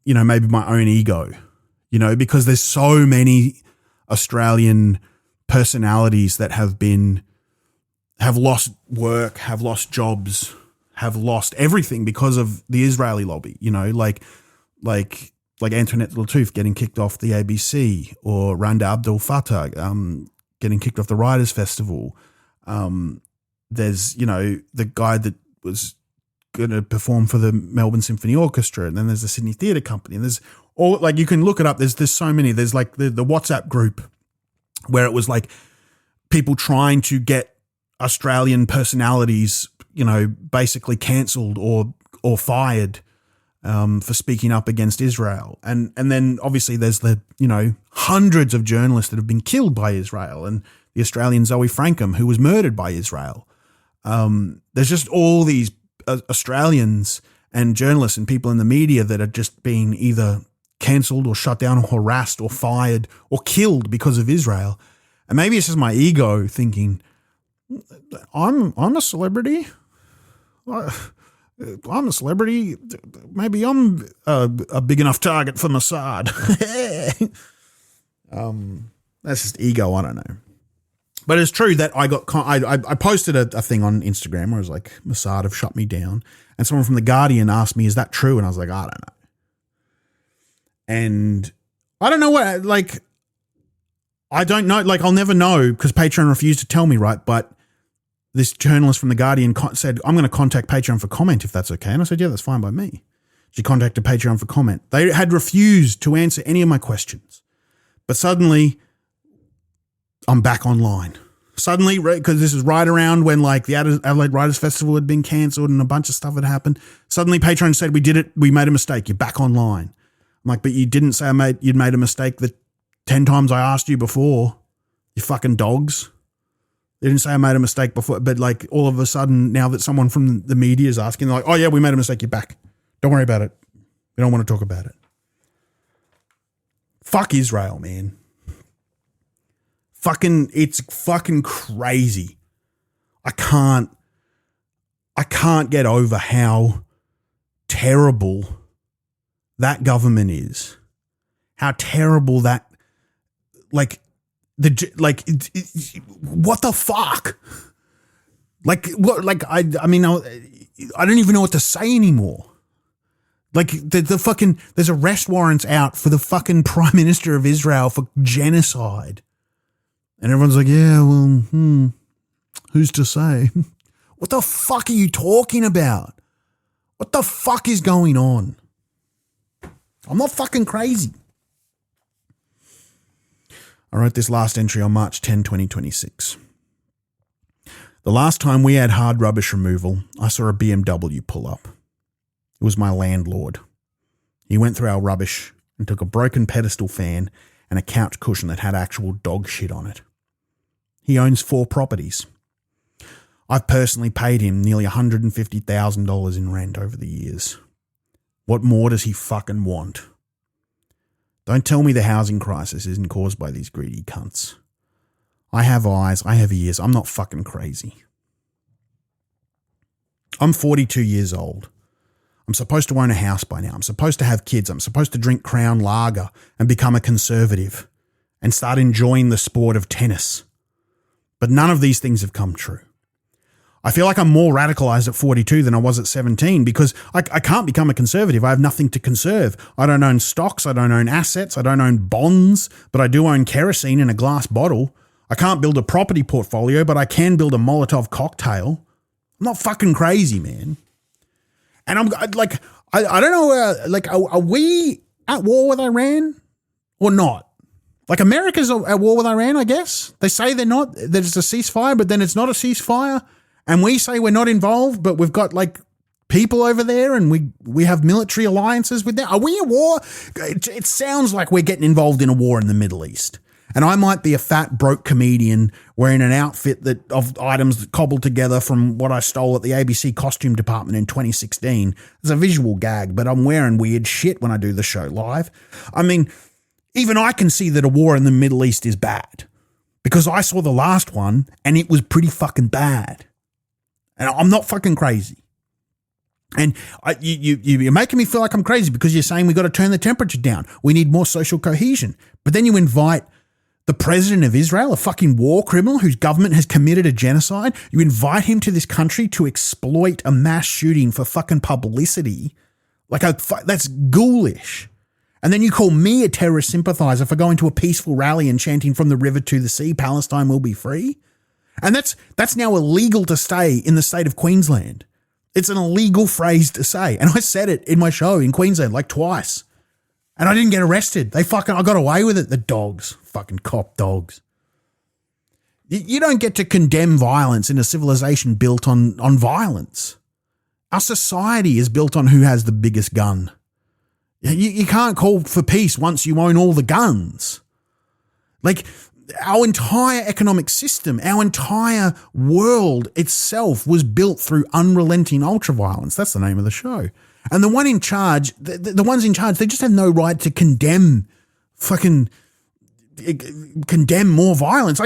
you know, maybe my own ego, you know, because there's so many Australian personalities that have lost work, have lost jobs, have lost everything because of the Israeli lobby, you know, like Antoinette Lattouf getting kicked off the ABC, or Randa Abdel Fattah getting kicked off the Writers' Festival. There's, you know, the guy that was going to perform for the Melbourne Symphony Orchestra, and then there's the Sydney Theatre Company, and there's all, like, you can look it up. There's so many. There's like the WhatsApp group where it was like people trying to get Australian personalities, you know, basically cancelled or fired for speaking up against Israel. And then obviously there's the, you know, hundreds of journalists that have been killed by Israel, and the Australian Zoe Frankham, who was murdered by Israel. There's just all these Australians and journalists and people in the media that are just being either cancelled or shut down or harassed or fired or killed because of Israel. And maybe it's just my ego thinking, I'm a celebrity. I'm a celebrity. Maybe I'm a big enough target for Mossad. That's just ego. I don't know. But it's true that I posted a thing on Instagram where it was like, Mossad have shut me down. And someone from The Guardian asked me, is that true? And I was like, I don't know. And I don't know what, like, I don't know. Like, I'll never know because Patreon refused to tell me, right? But this journalist from The Guardian said, I'm going to contact Patreon for comment if that's okay. And I said, yeah, that's fine by me. She contacted Patreon for comment. They had refused to answer any of my questions. But suddenly, I'm back online. Suddenly, because this is right around when like the Adelaide Writers' Festival had been cancelled and a bunch of stuff had happened. Suddenly Patreon said, we did it. We made a mistake. You're back online. I'm like, but you didn't say you'd made a mistake the 10 times I asked you before. You fucking dogs. They didn't say I made a mistake before, but like all of a sudden now that someone from the media is asking, they're like, oh yeah, we made a mistake. You're back. Don't worry about it. We don't want to talk about it. Fuck Israel, man. It's fucking crazy. I can't get over how terrible that government is. How terrible that, what the fuck? I mean, I don't even know what to say anymore. Like the fucking, there's arrest warrants out for the fucking Prime Minister of Israel for genocide. And everyone's like, yeah, well, who's to say? What the fuck are you talking about? What the fuck is going on? I'm not fucking crazy. I wrote this last entry on March 10, 2026. The last time we had hard rubbish removal, I saw a BMW pull up. It was my landlord. He went through our rubbish and took a broken pedestal fan and a couch cushion that had actual dog shit on it. He owns 4 properties. I've personally paid him nearly $150,000 in rent over the years. What more does he fucking want? Don't tell me the housing crisis isn't caused by these greedy cunts. I have eyes, I have ears, I'm not fucking crazy. I'm 42 years old. I'm supposed to own a house by now. I'm supposed to have kids. I'm supposed to drink Crown Lager and become a conservative and start enjoying the sport of tennis. But none of these things have come true. I feel like I'm more radicalized at 42 than I was at 17 because I can't become a conservative. I have nothing to conserve. I don't own stocks. I don't own assets. I don't own bonds, but I do own kerosene in a glass bottle. I can't build a property portfolio, but I can build a Molotov cocktail. I'm not fucking crazy, man. And I'm like, I don't know, are we at war with Iran or not? Like, America's at war with Iran, I guess. They say they're not, that it's a ceasefire, but then it's not a ceasefire. And we say we're not involved, but we've got like people over there and we have military alliances with them. Are we at war? It sounds like we're getting involved in a war in the Middle East. And I might be a fat, broke comedian wearing an outfit of items cobbled together from what I stole at the ABC costume department in 2016. It's a visual gag, but I'm wearing weird shit when I do the show live. I mean, even I can see that a war in the Middle East is bad because I saw the last one and it was pretty fucking bad. And I'm not fucking crazy. And you're making me feel like I'm crazy because you're saying we got to turn the temperature down. We need more social cohesion. But then you invite the president of Israel, a fucking war criminal whose government has committed a genocide. You invite him to this country to exploit a mass shooting for fucking publicity. That's ghoulish. And then you call me a terrorist sympathizer for going to a peaceful rally and chanting from the river to the sea, Palestine will be free. And that's now illegal to say in the state of Queensland. It's an illegal phrase to say. And I said it in my show in Queensland like twice. And I didn't get arrested. I got away with it, the dogs. Fucking cop dogs. You don't get to condemn violence in a civilization built on violence. Our society is built on who has the biggest gun. You can't call for peace once you own all the guns. Like, our entire economic system, our entire world itself was built through unrelenting ultra-violence. That's the name of the show. And the one in charge, the ones in charge, they just have no right to condemn more violence.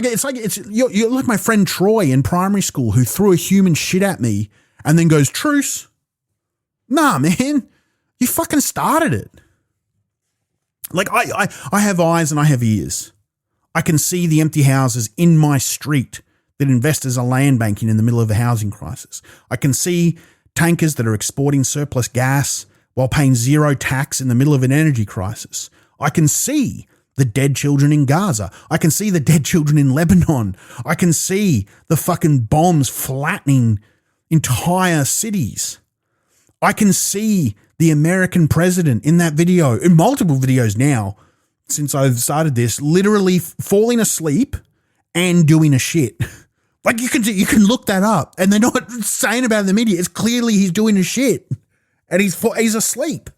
You're like my friend Troy in primary school who threw a human shit at me and then goes, truce. Nah, man, you fucking started it. Like, I have eyes and I have ears. I can see the empty houses in my street that investors are land banking in the middle of a housing crisis. I can see tankers that are exporting surplus gas while paying zero tax in the middle of an energy crisis. I can see the dead children in Gaza. I can see the dead children in Lebanon. I can see the fucking bombs flattening entire cities. I can see the American president in that video, in multiple videos now, since I've started this, literally falling asleep and doing a shit. Like, you can look that up and they're not saying about it in the media. It's clearly he's doing a shit and he's asleep.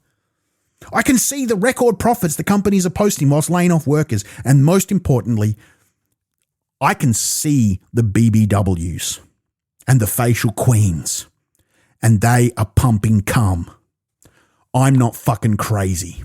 I can see the record profits the companies are posting whilst laying off workers. And most importantly, I can see the BBWs and the facial queens and they are pumping cum. I'm not fucking crazy.